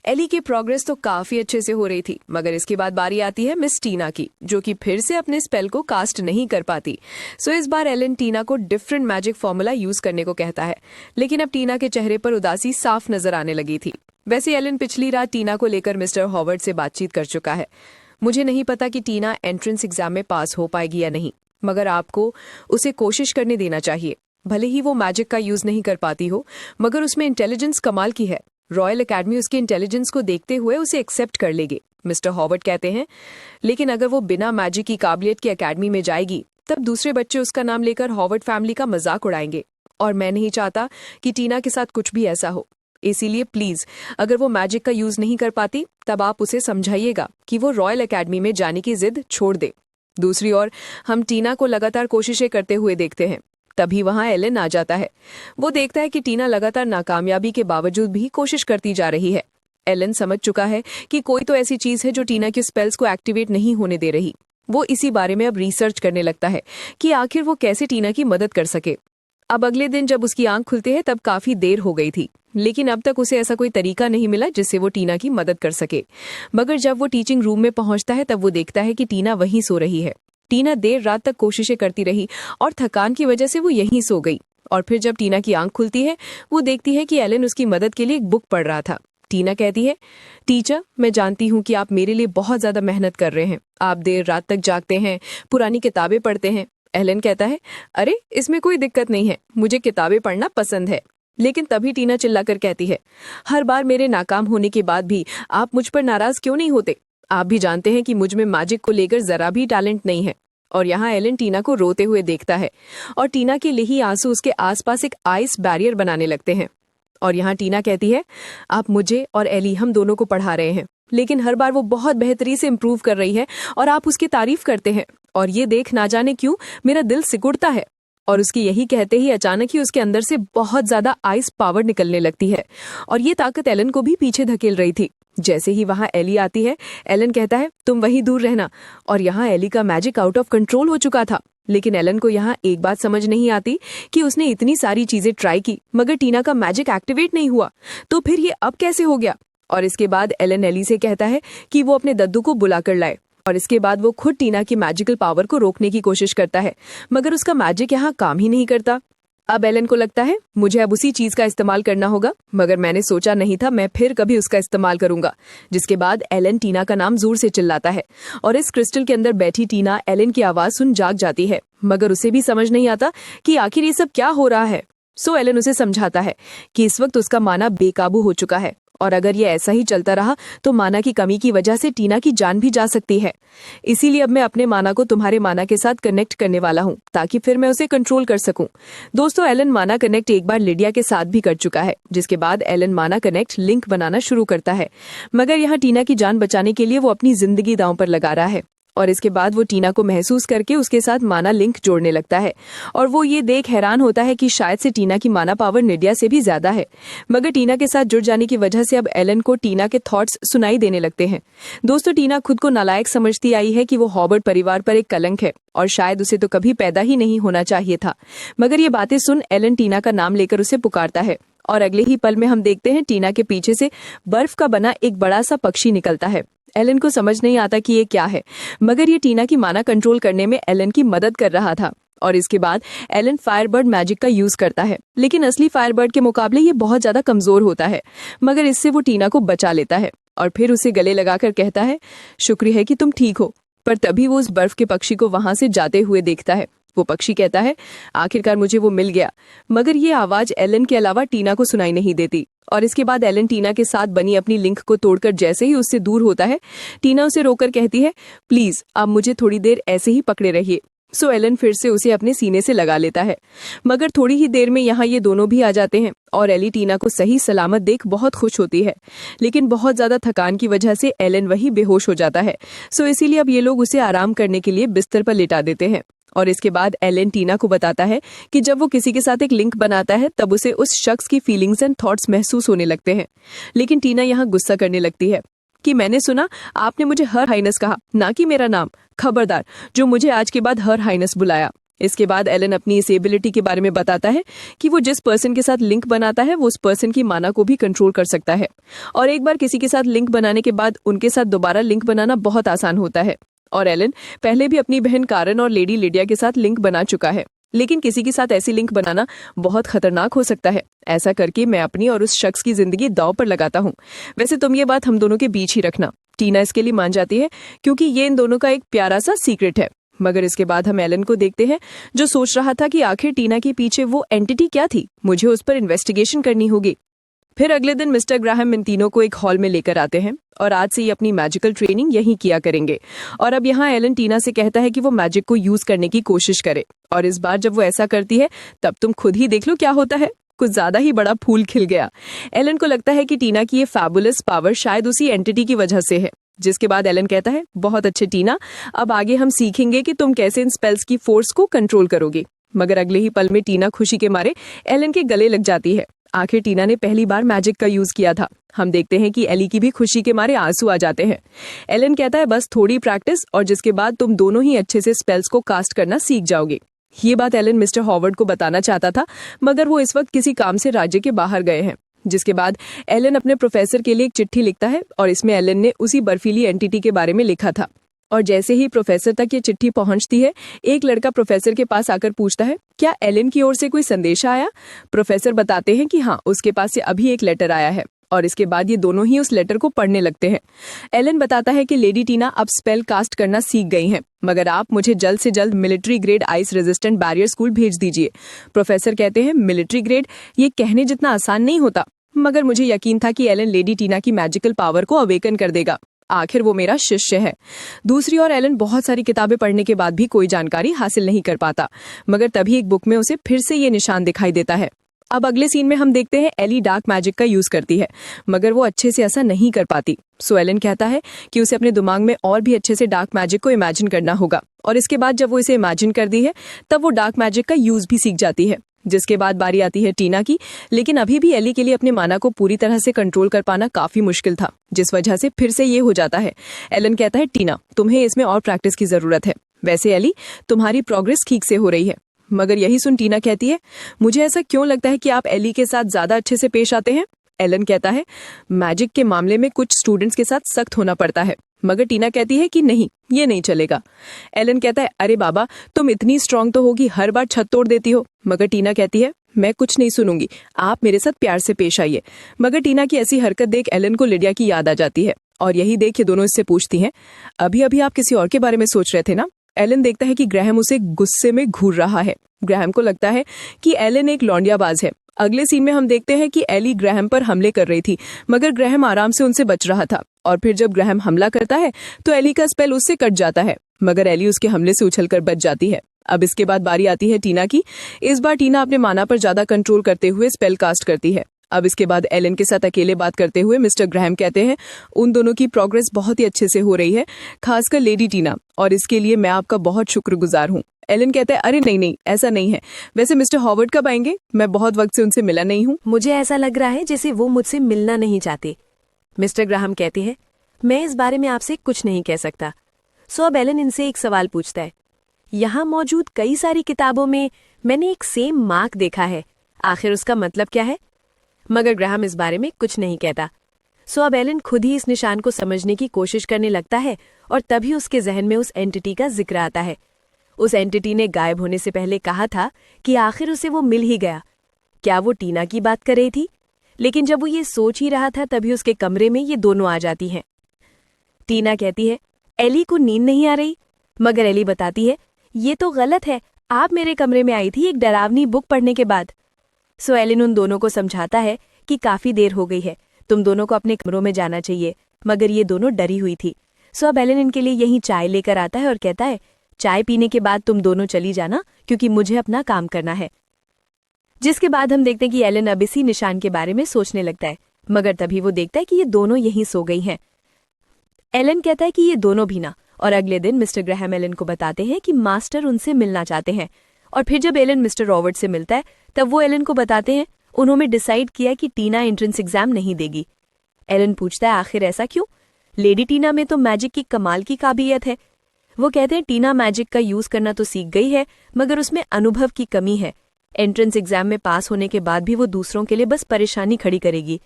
एली की प्रोग्रेस तो काफी अच्छे से हो रही थी, मगर इसके बाद बारी आती है मिस टीना की, जो कि फिर से अपने स्पेल को कास्ट नहीं कर पाती। सो इस बार एलन टीना को डिफरेंट मैजिक फॉर्मूला यूज करने को कहता है, लेकिन अब टीना के चेहरे पर उदासी साफ नजर आने लगी थी। वैसे एलन पिछली रात टीना को लेकर मिस्टर हॉवर्ड से बातचीत कर चुका है। मुझे नहीं पता कि टीना एंट्रेंस एग्जाम में पास हो पाएगी या नहीं, मगर आपको उसे कोशिश करने देना चाहिए। भले ही वो मैजिक का यूज नहीं कर पाती हो, मगर उसमें इंटेलिजेंस कमाल की है। रॉयल एकेडमी उसके इंटेलिजेंस को देखते हुए उसे एक्सेप्ट कर लेगी, मिस्टर हॉवर्ड कहते हैं। लेकिन अगर वो बिना मैजिक की काबिलियत की एकेडमी में जाएगी तब दूसरे बच्चे उसका नाम लेकर हॉवर्ड फैमिली का मजाक उड़ाएंगे और मैं नहीं चाहता कि टीना के साथ कुछ भी ऐसा हो। इसीलिए प्लीज, अगर वो मैजिक का यूज नहीं कर पाती तब आप उसे समझाइएगा कि वो रॉयल एकेडमी में जाने की जिद छोड़ दे। दूसरी ओर हम टीना को लगातार कोशिशें करते हुए देखते हैं। तभी वहां एलन आ जाता है। वो देखता है कि टीना लगातार नाकामयाबी के बावजूद भी कोशिश करती जा रही है। एलन समझ चुका है कि कोई तो ऐसी चीज है जो टीना के स्पेल्स को एक्टिवेट नहीं होने दे रही। वो इसी बारे में अब रिसर्च करने लगता है कि आखिर वो कैसे टीना की मदद कर सके। अब अगले दिन जब उसकी आंख खुलती है तब काफी देर हो गई थी, लेकिन अब तक उसे ऐसा कोई तरीका नहीं मिला जिससे वो टीना की मदद कर सके। मगर जब वो टीचिंग रूम में पहुंचता है तब वो देखता है कि टीना वहीं सो रही है। टीना देर रात तक कोशिशें करती रही और थकान की वजह से वो यहीं सो गई। और फिर जब टीना की आंख खुलती है, वो देखती है कि एलन उसकी मदद के लिए एक बुक पढ़ रहा था। टीना कहती है, टीचर, मैं जानती हूँ कि आप मेरे लिए बहुत ज्यादा मेहनत कर रहे हैं। आप देर रात तक जागते हैं, पुरानी किताबें पढ़ते हैं। एलन कहता है, अरे इसमें कोई दिक्कत नहीं है, मुझे किताबें पढ़ना पसंद है। लेकिन तभी टीना चिल्लाकर कहती है, हर बार मेरे नाकाम होने के बाद भी आप मुझ पर नाराज क्यों नहीं होते? आप भी जानते हैं कि मुझ में मैजिक को लेकर जरा भी टैलेंट नहीं है। और यहाँ एलन टीना को रोते हुए देखता है और टीना के लिए ही आंसू उसके आसपास एक आइस बैरियर बनाने लगते हैं। और यहाँ टीना कहती है, आप मुझे और एली हम दोनों को पढ़ा रहे हैं, लेकिन हर बार वो बहुत बेहतरी से इम्प्रूव कर रही है और आप उसकी तारीफ करते हैं, और ये देख ना जाने क्यों मेरा दिल सिकुड़ता है। और उसकी यही कहते ही अचानक ही उसके अंदर से बहुत ज्यादा आइस पावर निकलने लगती है और ये ताकत एलन को भी पीछे धकेल रही थी। जैसे ही वहां एली आती है, एलन कहता है, तुम वहीं दूर रहना। और यहाँ एली का मैजिक आउट ऑफ कंट्रोल हो चुका था। लेकिन एलन को यहाँ एक बात समझ नहीं आती कि उसने इतनी सारी चीजें ट्राई की मगर टीना का मैजिक एक्टिवेट नहीं हुआ, तो फिर ये अब कैसे हो गया? और इसके बाद एलन एली से कहता है कि वो अपने दद्दू को बुलाकर लाए। और इसके बाद वो खुद टीना की मैजिकल पावर को रोकने की कोशिश करता है, मगर उसका मैजिक यहाँ काम ही नहीं करता। अब एलन को लगता है, मुझे अब उसी चीज का इस्तेमाल करना होगा, मगर मैंने सोचा नहीं था मैं फिर कभी उसका इस्तेमाल करूंगा। जिसके बाद एलन टीना का नाम जोर से चिल्लाता है और इस क्रिस्टल के अंदर बैठी टीना एलन की आवाज सुन जाग जाती है, मगर उसे भी समझ नहीं आता कि आखिर ये सब क्या हो रहा है। सो एलन उसे समझाता है कि इस वक्त उसका माना बेकाबू हो चुका है और अगर ये ऐसा ही चलता रहा तो माना की कमी की वजह से टीना की जान भी जा सकती है। इसीलिए अब मैं अपने माना को तुम्हारे माना के साथ कनेक्ट करने वाला हूँ ताकि फिर मैं उसे कंट्रोल कर सकूं। दोस्तों, एलन माना कनेक्ट एक बार लिडिया के साथ भी कर चुका है, जिसके बाद एलन माना कनेक्ट लिंक बनाना शुरू करता है, मगर यहाँ टीना की जान बचाने के लिए वो अपनी जिंदगी दांव पर लगा रहा है। और इसके बाद वो टीना को महसूस करके उसके साथ माना लिंक जोड़ने लगता है और वो ये देख हैरान होता है कि शायद से टीना की माना पावर निडिया से भी ज्यादा है। मगर टीना के साथ जुड़ जाने की वजह से अब एलन को टीना के थॉट्स सुनाई देने लगते हैं। दोस्तों, टीना खुद को नालायक समझती आई है कि वो हॉबर्ट परिवार पर एक कलंक है और शायद उसे तो कभी पैदा ही नहीं होना चाहिए था। मगर ये बातें सुन एलन टीना का नाम लेकर उसे पुकारता है और अगले ही पल में हम देखते हैं टीना के पीछे से बर्फ का बना एक बड़ा सा पक्षी निकलता है। एलन को समझ नहीं आता कि ये क्या है, मगर ये टीना की माना कंट्रोल करने में एलन की मदद कर रहा था। और इसके बाद एलन फायरबर्ड मैजिक का यूज करता है, लेकिन असली फायरबर्ड के मुकाबले ये बहुत ज्यादा कमजोर होता है, मगर इससे वो टीना को बचा लेता है और फिर उसे गले लगाकर कहता है, शुक्रिया है कि तुम ठीक हो। पर तभी वो उस बर्फ के पक्षी को वहां से जाते हुए देखता है। वो पक्षी कहता है, आखिरकार मुझे वो मिल गया। मगर ये आवाज एलन के अलावा टीना को सुनाई नहीं देती। और इसके बाद एलन टीना के साथ बनी अपनी लिंक को तोड़कर जैसे ही उससे दूर होता है, टीना उसे रोककर कहती है, प्लीज आप मुझे थोड़ी देर ऐसे ही पकड़े रहिए। सो एलन फिर से उसे अपने सीने से लगा लेता है, मगर थोड़ी ही देर में यहाँ ये दोनों भी आ जाते हैं और एली टीना को सही सलामत देख बहुत खुश होती है। लेकिन बहुत ज्यादा थकान की वजह से एलन वही बेहोश हो जाता है। सो इसीलिए अब ये लोग उसे आराम करने के लिए बिस्तर पर लिटा देते हैं। और इसके बाद एलन टीना को बताता है कि जब वो किसी के साथ एक लिंक बनाता है तब उसे उस शख्स की फीलिंग्स एंड थॉट्स महसूस होने लगते हैं। लेकिन टीना यहाँ गुस्सा करने लगती है कि मैंने सुना आपने मुझे हर हाइनस कहा, ना कि मेरा नाम। खबरदार जो मुझे आज के बाद हर हाइनस बुलाया। इसके बाद एलन अपनी इस एबिलिटी के बारे में बताता है कि वो जिस पर्सन के साथ लिंक बनाता है वो उस पर्सन की माना को भी कंट्रोल कर सकता है और एक बार किसी के साथ लिंक बनाने के बाद उनके साथ दोबारा लिंक बनाना बहुत आसान होता है। और एलन पहले भी अपनी बहन कारन और लेडी लिडिया के साथ लिंक बना चुका है, लेकिन किसी के साथ ऐसी लिंक बनाना बहुत खतरनाक हो सकता है। ऐसा करके मैं अपनी और उस शख्स की जिंदगी दांव पर लगाता हूँ। वैसे तुम ये बात हम दोनों के बीच ही रखना। टीना इसके लिए मान जाती है क्योंकि ये इन दोनों का एक प्यारा सा सीक्रेट है। मगर इसके बाद हम एलन को देखते हैं जो सोच रहा था कि आखिर टीना के पीछे वो एंटिटी क्या थी, मुझे उस पर इन्वेस्टिगेशन करनी होगी। फिर अगले दिन मिस्टर ग्राहम इन तीनों को एक हॉल में लेकर आते हैं और आज से ये अपनी मैजिकल ट्रेनिंग यहीं किया करेंगे। और अब यहाँ एलन टीना से कहता है कि वो मैजिक को यूज करने की कोशिश करे और इस बार जब वो ऐसा करती है तब तुम खुद ही देख लो क्या होता है। कुछ ज्यादा ही बड़ा फूल खिल गया। एलन को लगता है कि टीना की ये फैबुलस पावर शायद उसी एंटिटी की वजह से है। जिसके बाद एलन कहता है, बहुत अच्छे टीना, अब आगे हम सीखेंगे कि तुम कैसे इन स्पेल्स की फोर्स को कंट्रोल करोगे। मगर अगले ही पल में टीना खुशी के मारे एलन के गले लग जाती है। आखिर टीना ने पहली बार मैजिक का यूज किया था। हम देखते हैं कि एली की भी खुशी के मारे आंसू आ जाते हैं। एलन कहता है, बस थोड़ी प्रैक्टिस और जिसके बाद तुम दोनों ही अच्छे से स्पेल्स को कास्ट करना सीख जाओगे। ये बात एलन मिस्टर हॉवर्ड को बताना चाहता था, मगर वो इस वक्त किसी काम से राज्य के बाहर गए हैं। जिसके बाद एलन अपने प्रोफेसर के लिए एक चिट्ठी लिखता है और इसमें एलन ने उसी बर्फीली एंटिटी के बारे में लिखा था और जैसे ही प्रोफेसर तक ये चिट्ठी पहुंचती है, एक लड़का प्रोफेसर के पास आकर पूछता है, क्या एलन की ओर से कोई संदेशा आया? प्रोफेसर बताते हैं कि हाँ, उसके पास से अभी एक लेटर आया है। और इसके बाद ये दोनों ही उस लेटर को पढ़ने लगते हैं। एलन बताता है कि लेडी टीना अब स्पेल कास्ट करना सीख गई हैं, मगर आप मुझे जल्द से जल्द military grade ice resistant barrier school भेज दीजिए। प्रोफेसर कहते हैं, मिलिट्री ग्रेड? ये कहने जितना आसान नहीं होता, मगर मुझे यकीन था कि एलन लेडी टीना की मैजिकल पावर को अवेकन कर देगा। आखिर वो मेरा शिष्य है। दूसरी ओर एलन बहुत सारी किताबें पढ़ने के बाद भी कोई जानकारी हासिल नहीं कर पाता, मगर तभी एक बुक में उसे फिर से ये निशान दिखाई देता है। अब अगले सीन में हम देखते हैं एली डार्क मैजिक का यूज करती है, मगर वो अच्छे से ऐसा नहीं कर पाती। सो एलन कहता है कि उसे अपने दिमाग में और भी अच्छे से डार्क मैजिक को इमेजिन करना होगा, और इसके बाद जब वो इसे इमेजिन कर दी है तब वो डार्क मैजिक का यूज भी सीख जाती है। जिसके बाद बारी आती है टीना की, लेकिन अभी भी एली के लिए अपने माना को पूरी तरह से कंट्रोल कर पाना काफी मुश्किल था, जिस वजह से फिर से ये हो जाता है। एलन कहता है, टीना, तुम्हें इसमें और प्रैक्टिस की जरूरत है। वैसे एली, तुम्हारी प्रोग्रेस ठीक से हो रही है। मगर यही सुन टीना कहती है, मुझे ऐसा क्यों लगता है कि आप एली के साथ ज्यादा अच्छे से पेश आते हैं? एलन कहता है, मैजिक के मामले में कुछ स्टूडेंट्स के साथ सख्त होना पड़ता है। मगर टीना कहती है कि नहीं, ये नहीं चलेगा। एलन कहता है, अरे बाबा, तुम इतनी स्ट्रांग तो होगी, हर बार छत तोड़ देती हो। मगर टीना कहती है, मैं कुछ नहीं सुनूंगी, आप मेरे साथ प्यार से पेश आइए। मगर टीना की ऐसी हरकत देख एलन को लिडिया की याद आ जाती है, और यही देख ये दोनों इससे पूछती हैं, अभी अभी आप किसी और के बारे में सोच रहे थे ना? एलन देखता है कि ग्रैहम उसे गुस्से में घूर रहा है। ग्रैहम को लगता है कि एलन एक लौंडियाबाज है। अगले सीन में हम देखते हैं कि एली ग्रैहम पर हमले कर रही थी, मगर ग्रैहम आराम से उनसे बच रहा था। और फिर जब ग्रैहम हमला करता है तो एली का स्पेल उससे कट जाता है, मगर एली उसके हमले से उछलकर बच जाती है। अब इसके बाद बारी आती है टीना की। इस बार टीना अपने माना पर ज्यादा कंट्रोल करते हुए स्पेल कास्ट करती है। अब इसके बाद एलन के साथ अकेले बात करते हुए मिस्टर ग्रैहम कहते हैं, उन दोनों की प्रोग्रेस बहुत ही अच्छे से हो रही है, खासकर लेडी टीना, और इसके लिए मैं आपका बहुत शुक्रगुजार हूँ। एलन कहता है, अरे नहीं, ऐसा नहीं है। वैसे मिस्टर हॉवर्ड कब आएंगे? मैं बहुत वक्त से उनसे मिला नहीं हूँ। मुझे ऐसा लग रहा है जैसे वो मुझसे मिलना नहीं चाहते। मिस्टर ग्राहम कहते हैं, मैं इस बारे में आपसे कुछ नहीं कह सकता। सो अब एलन इनसे एक सवाल पूछता है, यहाँ मौजूद कई सारी किताबों में मैंने एक सेम मार्क देखा है, आखिर उसका मतलब क्या है? मगर ग्राहम इस बारे में कुछ नहीं कहता। सो अब एलन खुद ही इस निशान को समझने की कोशिश करने लगता है, और तभी उसके जहन में उस एंटिटी का जिक्र आता है। उस एंटिटी ने गायब होने से पहले कहा था कि आखिर उसे वो मिल ही गया। क्या वो टीना की बात कर रही थी? लेकिन जब वो ये सोच ही रहा था तभी उसके कमरे में ये दोनों आ जाती हैं। टीना कहती है, एली को नींद नहीं आ रही? मगर एली बताती है, ये तो गलत है, आप मेरे कमरे में आई थी एक डरावनी बुक पढ़ने के बाद। सो एलन उन दोनों को समझाता है कि काफी देर हो गई है, तुम दोनों को अपने कमरों में जाना चाहिए। मगर ये दोनों डरी हुई थी। सो अब एलन इनके लिए यहीं चाय लेकर आता है और कहता है, चाय पीने के बाद तुम दोनों चली जाना, क्योंकि मुझे अपना काम करना है। जिसके बाद हम देखते हैं कि एलन अब इसी निशान के बारे में सोचने लगता है, मगर तभी वो देखता है कि ये दोनों यहीं सो गई हैं। एलन कहता है कि ये दोनों भी ना, और अगले दिन मिस्टर ग्रैहम एलन को बताते हैं कि मास्टर उनसे मिलना चाहते हैं। और फिर जब एलन मिस्टर रॉबर्ट से मिलता है तब वो एलन को बताते हैं उन्होंने डिसाइड किया कि टीना एंट्रेंस एग्जाम नहीं देगी। एलन पूछता है, आखिर ऐसा क्यों? लेडी टीना में तो मैजिक की कमाल की काबिलियत है। वो कहते हैं, टीना मैजिक का यूज करना तो सीख गई है, मगर उसमें अनुभव की कमी है। एंट्रेंस एग्जाम में पास होने के बाद भी वो दूसरों के लिए बस परेशानी खड़ी करेगी।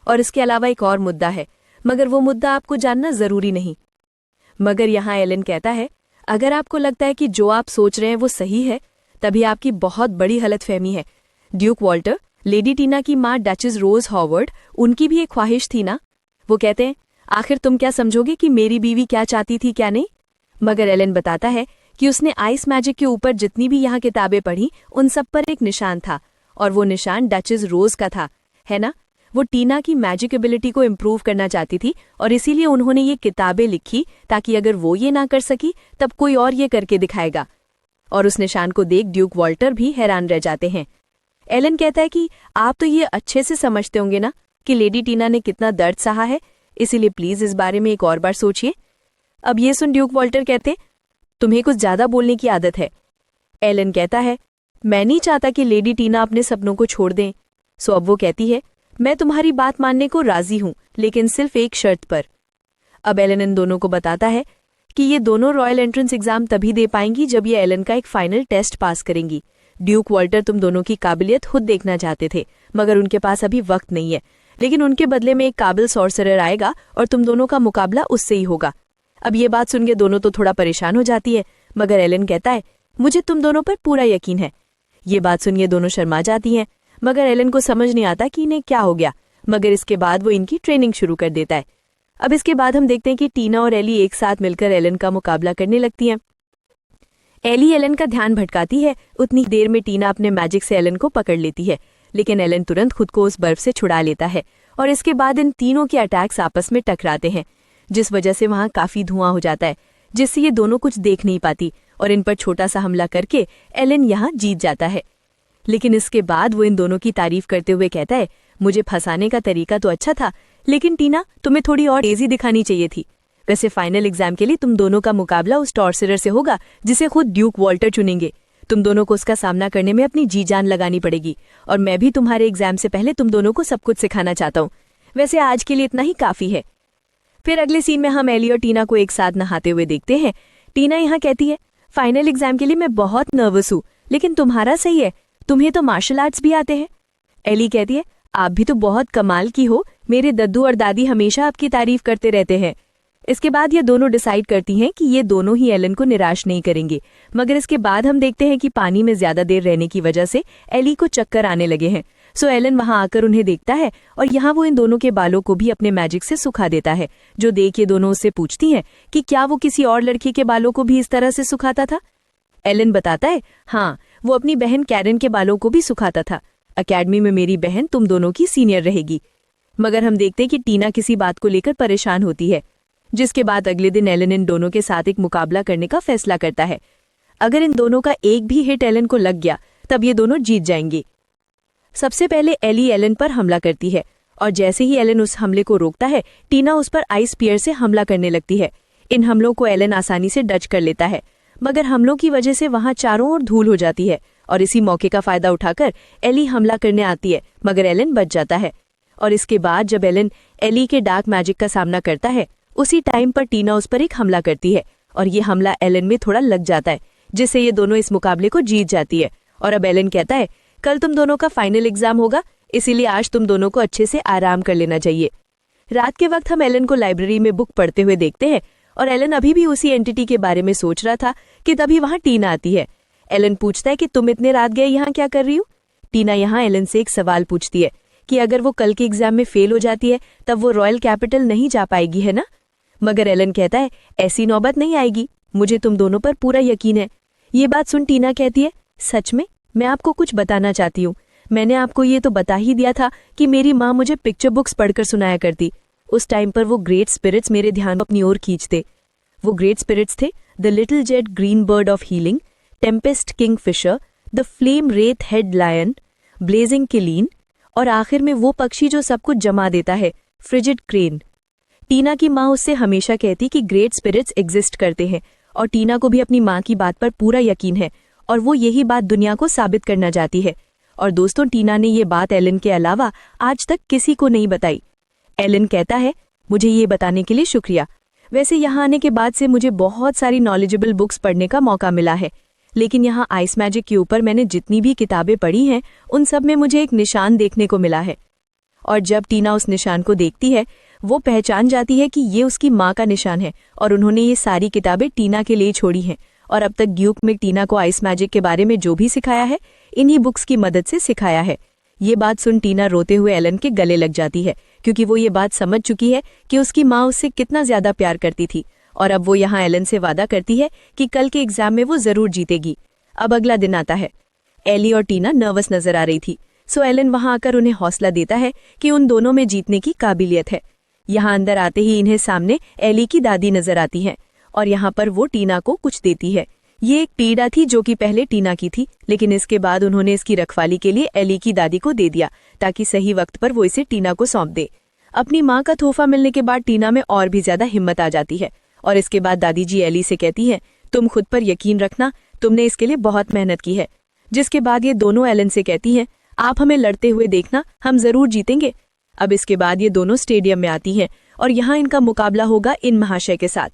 और इसके अलावा एक और मुद्दा है, मगर वो मुद्दा आपको जानना जरूरी नहीं। मगर यहाँ एलन कहता है, अगर आपको लगता है कि जो आप सोच रहे हैं वो सही है, तभी आपकी बहुत बड़ी गलतफहमी है। ड्यूक वॉल्टर, लेडी टीना की माँ डचेस रोज हॉवर्ड, उनकी भी एक ख्वाहिश थी ना? वो कहते हैं, आखिर तुम क्या समझोगे कि मेरी बीवी क्या चाहती थी क्या नहीं? मगर एलन बताता है कि उसने आइस मैजिक के ऊपर जितनी भी यहाँ किताबें पढ़ी उन सब पर एक निशान था, और वो निशान डचेस रोज का था, है ना? वो टीना की मैजिक एबिलिटी को इम्प्रूव करना चाहती थी, और इसीलिए उन्होंने ये किताबें लिखी ताकि अगर वो ये ना कर सकी तब कोई और ये करके दिखाएगा। और उस निशान को देख ड्यूक वॉल्टर भी हैरान रह जाते हैं। एलन कहता है कि आप तो ये अच्छे से समझते होंगे ना कि लेडी टीना ने कितना दर्द सहा है, इसीलिए प्लीज इस बारे में एक और बार सोचिए। अब ये सुन ड्यूक वॉल्टर कहते, तुम्हें कुछ ज्यादा बोलने की आदत है। एलन कहता है, मैं नहीं चाहता कि लेडी टीना अपने सपनों को छोड़ दें। सो अब वो कहती है, मैं तुम्हारी बात मानने को राजी हूं, लेकिन सिर्फ एक शर्त पर। अब एलन इन दोनों को बताता है कि ये दोनों रॉयल एंट्रेंस एग्जाम तभी दे पाएंगी जब ये एलन का एक फाइनल टेस्ट पास करेंगी। ड्यूक वॉल्टर तुम दोनों की काबिलियत खुद देखना चाहते थे, मगर उनके पास अभी वक्त नहीं है, लेकिन उनके बदले में एक काबिल सॉर्सरर आएगा और तुम दोनों का मुकाबला उससे ही होगा। अब ये बात सुन के दोनों तो थोड़ा परेशान हो जाती है, मगर एलन कहता है मुझे तुम दोनों पर पूरा यकीन है। ये बात सुन के दोनों शर्मा जाती हैं, मगर एलन को समझ नहीं आता कि इन्हें क्या हो गया। मगर इसके बाद वो इनकी ट्रेनिंग शुरू कर देता है। अब इसके बाद हम देखते हैं कि टीना और एली एक साथ मिलकर एलन का मुकाबला करने लगती हैं। एली एलन का ध्यान भटकाती है। उतनी देर में टीना अपने मैजिक से एलन को पकड़ लेती है, लेकिन एलन तुरंत खुद को उस बर्फ से छुड़ा लेता है और इसके बाद इन तीनों के अटैक्स आपस में टकराते हैं, जिस वजह से वहां काफी धुआं हो जाता है, जिससे ये दोनों कुछ देख नहीं पाती और इन पर छोटा सा हमला करके एलन यहाँ जीत जाता है। लेकिन इसके बाद वो इन दोनों की तारीफ करते हुए कहता है मुझे फंसाने का तरीका तो अच्छा था, लेकिन टीना तुम्हें थोड़ी और तेजी दिखानी चाहिए थी। वैसे फाइनल एग्जाम के लिए तुम दोनों का मुकाबला उस टॉर्चरर से होगा जिसे खुद ड्यूक वॉल्टर चुनेंगे। तुम दोनों को उसका सामना करने में अपनी जी जान लगानी पड़ेगी और मैं भी तुम्हारे एग्जाम से पहले तुम दोनों को सब कुछ सिखाना चाहता हूँ। वैसे आज के लिए इतना ही काफी है। फिर अगले सीन में हम एली और टीना को एक साथ नहाते हुए देखते हैं। टीना यहाँ कहती है फाइनल एग्जाम के लिए मैं बहुत नर्वस हूँ, लेकिन तुम्हारा सही है, तुम्हें तो मार्शल आर्ट्स भी आते हैं। एली कहती है आप भी तो बहुत कमाल की हो, मेरे दद्दू और दादी हमेशा आपकी तारीफ करते रहते हैं। इसके बाद ये दोनों डिसाइड करती हैं कि ये दोनों ही एलन को निराश नहीं करेंगे, मगर इसके बाद हम देखते हैं कि पानी में ज्यादा देर रहने की वजह से एली को चक्कर आने लगे हैं। सो एलन वहां आकर उन्हें देखता है और यहाँ वो इन दोनों के बालों को भी अपने मैजिक से सुखा देता है, जो देख ये दोनों उससे पूछती हैं कि क्या वो किसी और लड़की के बालों को भी इस तरह से सुखाता था। एलन बताता है हाँ, वो अपनी बहन कैरन के बालों को भी सुखाता था। अकेडमी में मेरी बहन तुम दोनों की सीनियर रहेगी। मगर हम देखते हैं कि टीना किसी बात को लेकर परेशान होती है, जिसके बाद अगले दिन एलन इन दोनों के साथ एक मुकाबला करने का फैसला करता है। अगर इन दोनों का एक भी हिट एलन को लग गया तब ये दोनों जीत जाएंगे। सबसे पहले एली एलन पर हमला करती है और जैसे ही एलन उस हमले को रोकता है, टीना उस पर आइस स्पीयर से हमला करने लगती है। इन हमलों को एलन आसानी से डच कर लेता है, मगर हमलों की वजह से वहां चारों ओर धूल हो जाती है और इसी मौके का फायदा उठाकर एली हमला करने आती है, मगर एलन बच जाता है। और इसके बाद जब एलन एली के डार्क मैजिक का सामना करता है, उसी टाइम पर टीना उस पर एक हमला करती है और ये हमला एलन में थोड़ा लग जाता है, जिससे ये दोनों इस मुकाबले को जीत जाती है। और अब एलन कहता है कल तुम दोनों का फाइनल एग्जाम होगा, इसीलिए आज तुम दोनों को अच्छे से आराम कर लेना चाहिए। रात के वक्त हम एलन को लाइब्रेरी में बुक पढ़ते हुए देखते हैं और एलन अभी भी उसी एंटिटी के बारे में सोच रहा था कि तभी वहां टीना आती है। एलन पूछता है कि तुम इतने रात गए यहाँ क्या कर रही हो। टीना यहाँ एलन से एक सवाल पूछती है कि अगर वो कल के एग्जाम में फेल हो जाती है तब वो रॉयल कैपिटल नहीं जा पाएगी, है ना। मगर एलन कहता है ऐसी नौबत नहीं आएगी, मुझे तुम दोनों पर पूरा यकीन है। ये बात सुन टीना कहती है सच में, मैं आपको कुछ बताना चाहती हूँ। मैंने आपको ये तो बता ही दिया था कि मेरी माँ मुझे पिक्चर बुक्स पढ़कर सुनाया करती। उस टाइम पर वो ग्रेट स्पिरिट्स मेरे ध्यान अपनी ओर खींचते। वो ग्रेट स्पिरिट्स थे the little jade green bird of healing, tempest king fisher, the flame wraith head lion, blazing Qilin और आखिर में वो पक्षी जो सब कुछ जमा देता है, फ्रिजिड क्रेन। टीना की माँ उससे हमेशा कहती कि ग्रेट स्पिरिट्स एग्जिस्ट करते हैं और टीना को भी अपनी माँ की बात पर पूरा यकीन है और वो यही बात दुनिया को साबित करना चाहती है। और दोस्तों, टीना ने ये बात एलन के अलावा आज तक किसी को नहीं बताई। एलन कहता है मुझे ये बताने के लिए शुक्रिया। वैसे यहाँ आने के बाद से मुझे बहुत सारी नॉलेजेबल बुक्स पढ़ने का मौका मिला है, लेकिन यहाँ आइस मैजिक के ऊपर मैंने जितनी भी किताबें पढ़ी हैं उन सब में मुझे एक निशान देखने को मिला है। और जब टीना उस निशान को देखती है वो पहचान जाती है कि ये उसकी माँ का निशान है और उन्होंने ये सारी किताबें टीना के लिए छोड़ी हैं और अब तक ड्यूक में टीना को आइस मैजिक के बारे में जो भी सिखाया है इन्हीं बुक्स की मदद से सिखाया है। ये बात सुन टीना रोते हुए एलन के गले लग जाती है, क्योंकि वो ये बात समझ चुकी है कि उसकी माँ उससे कितना ज्यादा प्यार करती थी और अब वो यहाँ एलन से वादा करती है कि कल के एग्जाम में वो जरूर जीतेगी। अब अगला दिन आता है। एली और टीना नर्वस नजर आ रही थी, सो एलन वहां आकर उन्हें हौसला देता है कि उन दोनों में जीतने की काबिलियत है। यहाँ अंदर आते ही इन्हें सामने एली की दादी नजर आती हैं और यहाँ पर वो टीना को कुछ देती है। ये एक पीड़ा थी जो कि पहले टीना की थी, लेकिन इसके बाद उन्होंने इसकी रखवाली के लिए एली की दादी को दे दिया ताकि सही वक्त पर वो इसे टीना को सौंप दे। अपनी माँ का तोहफा मिलने के बाद टीना में और भी ज्यादा हिम्मत आ जाती है और इसके बाद दादी जी एली से कहती हैं तुम खुद पर यकीन रखना, तुमने इसके लिए बहुत मेहनत की है। जिसके बाद ये दोनों एलन से कहती हैं आप हमें लड़ते हुए देखना, हम जरूर जीतेंगे। अब इसके बाद ये दोनों स्टेडियम में आती हैं और यहाँ इनका मुकाबला होगा इन महाशय के साथ।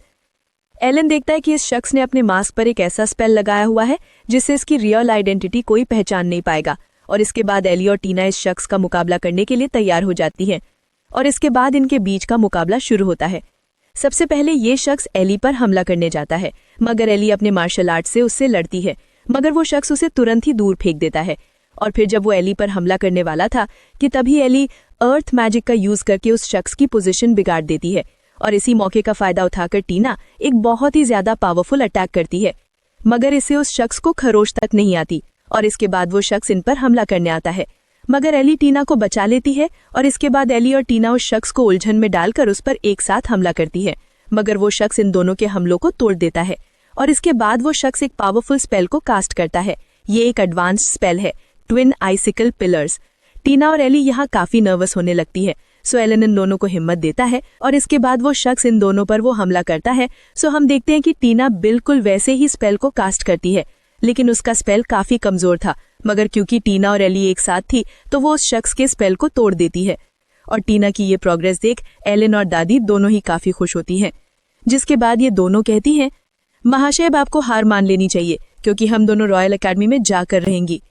एलन देखता है कि इस शख्स ने अपने मास्क पर एक ऐसा स्पेल लगाया हुआ है जिससे इसकी रियल आइडेंटिटी कोई पहचान नहीं पाएगा और इसके बाद एली और टीना इस शख्स का मुकाबला करने के लिए तैयार हो जाती हैं और इसके बाद इनके बीच का मुकाबला शुरू होता है। सबसे पहले ये शख्स एली पर हमला करने जाता है, मगर एली अपने मार्शल आर्ट से उससे लड़ती है, मगर वो शख्स उसे तुरंत ही दूर फेंक देता है। और फिर जब वो एली पर हमला करने वाला था कि तभी एली अर्थ मैजिक का यूज करके उस शख्स की पोजीशन बिगाड़ देती है। और इसी मौके का फायदा उठाकर टीना एक बहुत ही ज्यादा पावरफुल अटैक करती है, मगर इसे उस शख्स को खरोच तक नहीं आती। और इसके बाद वो शख्स इन पर हमला करने आता है, मगर एली टीना को बचा लेती है। और इसके बाद एली और टीना उस शख्स को उलझन में डालकर उस पर एक साथ हमला करती है, मगर वो शख्स इन दोनों के हमलों को तोड़ देता है। और इसके बाद वो शख्स एक पावरफुल स्पेल को कास्ट करता है। ये एक एडवांस्ड स्पेल है, ट्विन आइसिकल पिलर्स। टीना और एली यहाँ काफी नर्वस होने लगती है, सो एलन इन दोनों को हिम्मत देता है और इसके बाद वो शख्स इन दोनों पर वो हमला करता है। सो हम देखते हैं कि टीना बिल्कुल वैसे ही स्पेल को कास्ट करती है, लेकिन उसका स्पेल काफी कमजोर था, मगर क्योंकि टीना और एली एक साथ थी तो वो उस शख्स के स्पेल को तोड़ देती है। और टीना की ये प्रोग्रेस देख एलन और दादी दोनों ही काफी खुश होती हैं। जिसके बाद ये दोनों कहती हैं, महाशय अब आपको हार मान लेनी चाहिए क्योंकि हम दोनों रॉयल एकेडमी में जाकर रहेंगी।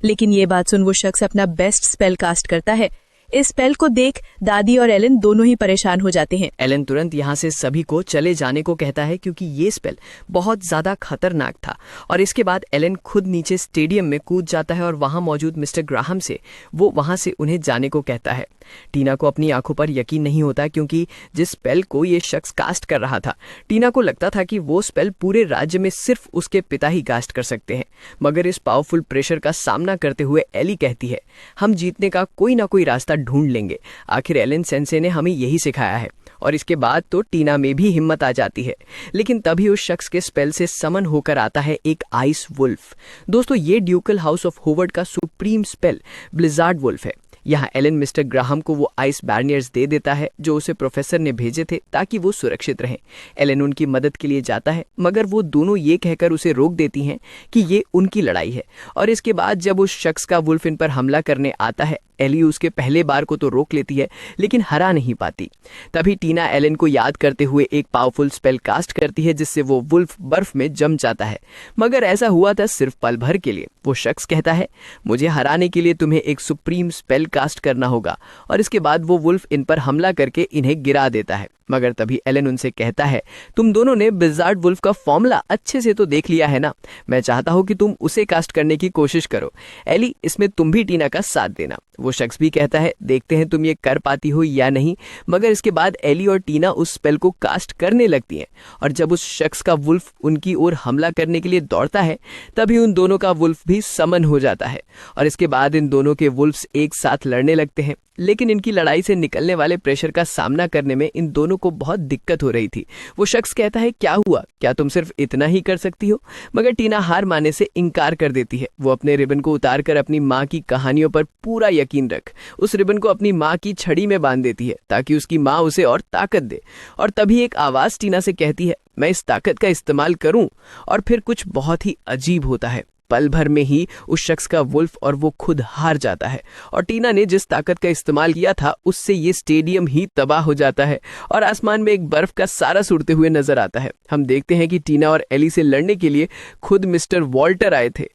लेकिन ये बात सुन वो शख्स अपना बेस्ट स्पेल कास्ट करता है। इस स्पेल को देख दादी और एलन दोनों ही परेशान हो जाते हैं। एलन तुरंत यहाँ से सभी को चले जाने को कहता है क्योंकि ये स्पेल बहुत ज्यादा खतरनाक था। और इसके बाद एलन खुद नीचे स्टेडियम में कूद जाता है और वहां मौजूद मिस्टर ग्राहम से वो वहां से उन्हें जाने को कहता है। टीना को अपनी आंखों पर यकीन नहीं होता क्योंकि जिस स्पेल को ये शख्स कास्ट कर रहा था, टीना को लगता था कि वो स्पेल पूरे राज्य में सिर्फ उसके पिता ही कास्ट कर सकते हैं। मगर इस पावरफुल प्रेशर का सामना करते हुए एली कहती है, हम जीतने का कोई ना कोई रास्ता ढूंढ लेंगे, आखिर एलन सेंसे ने हमें यही सिखाया है। और इसके बाद तो टीना में भी हिम्मत आ जाती है, लेकिन तभी उस शख्स के स्पेल से समन होकर आता है एक आइस वुल्फ। दोस्तों, ये ड्यूकल हाउस ऑफ होवर्ड का सुप्रीम स्पेल ब्लिजार्ड वुल्फ है। यहाँ एलन मिस्टर ग्राहम को वो आइस बैरियर्स दे देता है जो उसे प्रोफेसर ने भेजे थे ताकि वो सुरक्षित रहें। एलन उनकी मदद के लिए जाता है, मगर वो दोनों ये कहकर उसे रोक देती हैं कि ये उनकी लड़ाई है। और इसके बाद जब उस शख्स का वुल्फ इन पर हमला करने आता है, एली उसके पहले बार को तो रोक लेती है लेकिन हरा नहीं पाती। तभी टीना एलन को याद करते हुए एक पावरफुल स्पेल कास्ट करती है जिससे वो वुल्फ बर्फ में जम जाता है, मगर ऐसा हुआ था सिर्फ पल भर के लिए। वो शख्स कहता है, मुझे हराने के लिए तुम्हें एक सुप्रीम स्पेल कास्ट करना होगा। और इसके बाद वो वुल्फ इन पर हमला करके इन्हें गिरा देता है, मगर तभी एलन उनसे कहता है, तुम दोनों ने ब्लिजार्ड वुल्फ का फॉर्मूला अच्छे से तो देख लिया है ना, मैं चाहता हूं कि तुम उसे कास्ट करने की कोशिश करो। एली, इसमें तुम भी टीना का साथ देना। वो शख्स भी कहता है, देखते हैं तुम ये कर पाती हो या नहीं। मगर इसके बाद एली और टीना उस स्पेल को कास्ट करने लगती हैं और जब उस शख्स का वुल्फ उनकी ओर हमला करने के लिए दौड़ता है, तभी उन दोनों का वुल्फ भी समन हो जाता है। और इसके बाद इन दोनों के वुल्फ्स एक साथ लड़ने लगते हैं, लेकिन इनकी लड़ाई से निकलने वाले प्रेशर का सामना करने में इन दोनों को बहुत दिक्कत हो रही थी। वो शख्स कहता है, क्या हुआ, क्या तुम सिर्फ इतना ही कर सकती हो? मगर टीना हार मानने से इनकार कर देती है। वो अपने रिबन को उतारकर अपनी माँ की कहानियों पर पूरा यकीन रख उस रिबन को अपनी माँ की छड़ी में बांध देती है ताकि उसकी माँ उसे और ताकत दे। और तभी एक आवाज टीना से कहती है, मैं इस ताकत का इस्तेमाल करूं। और फिर कुछ बहुत ही अजीब होता है। पल भर में ही उस शख्स का वुल्फ और वो खुद हार जाता है और टीना ने जिस ताकत का इस्तेमाल किया था उससे ये स्टेडियम ही तबाह हो जाता है और आसमान में एक बर्फ का सारा उड़ते हुए नजर आता है। हम देखते हैं कि टीना और एली से लड़ने के लिए खुद मिस्टर वॉल्टर आए थे।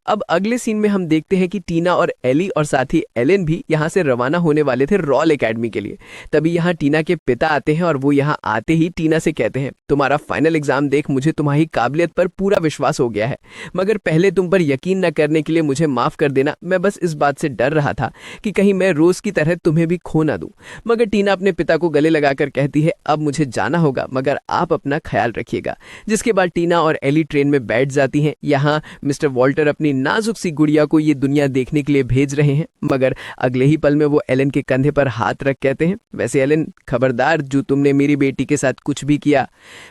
अब अगले सीन में हम देखते हैं कि टीना और एली और साथ ही एलन भी यहाँ से रवाना होने वाले थे रॉयल एकेडमी के लिए। तभी यहाँ टीना के पिता आते हैं और वो यहाँ आते ही टीना से कहते हैं, तुम्हारा फाइनल एग्जाम देख मुझे तुम्हारी काबिलियत पर पूरा विश्वास हो गया है, मगर पहले तुम पर यकीन न करने के लिए मुझे माफ कर देना। मैं बस इस बात से डर रहा था कि कहीं मैं रोज की तरह तुम्हें भी खो ना दूं। मगर टीना अपने पिता को गले लगाकर कहती है, अब मुझे जाना होगा, मगर आप अपना ख्याल रखिएगा। जिसके बाद टीना और एली ट्रेन में बैठ जाती हैं। यहाँ मिस्टर वॉल्टर अपनी नाजुक सी गुड़िया को ये दुनिया देखने के लिए भेज रहे हैं, मगर अगले ही पल में वो एलन के कंधे पर हाथ रख कहते हैं, वैसे एलन, खबरदार जो तुमने मेरी बेटी के साथ कुछ भी किया।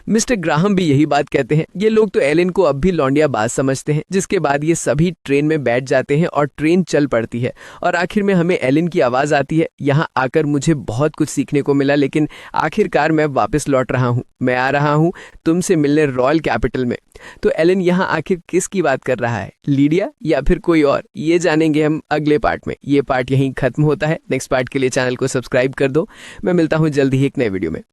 मिस्टर ग्राहम भी यही बात कहते हैं। ये लोग तो एलन को अब भी लौंडिया बाज समझते हैं। जिसके बाद ये सभी ट्रेन में बैठ जाते हैं और ट्रेन चल पड़ती है और आखिर में हमें एलन की आवाज आती है, यहाँ आकर मुझे बहुत कुछ सीखने को मिला, लेकिन आखिरकार मैं वापस लौट रहा हूँ। मैं आ रहा हूँ तुमसे मिलने रॉयल कैपिटल में। तो एलन यहाँ आखिर किसकी बात कर रहा है, लीडिया या फिर कोई और? ये जानेंगे हम अगले पार्ट में। ये पार्ट यहीं खत्म होता है। नेक्स्ट पार्ट के लिए चैनल को सब्सक्राइब कर दो। मैं मिलता हूँ जल्दी ही एक नए वीडियो में।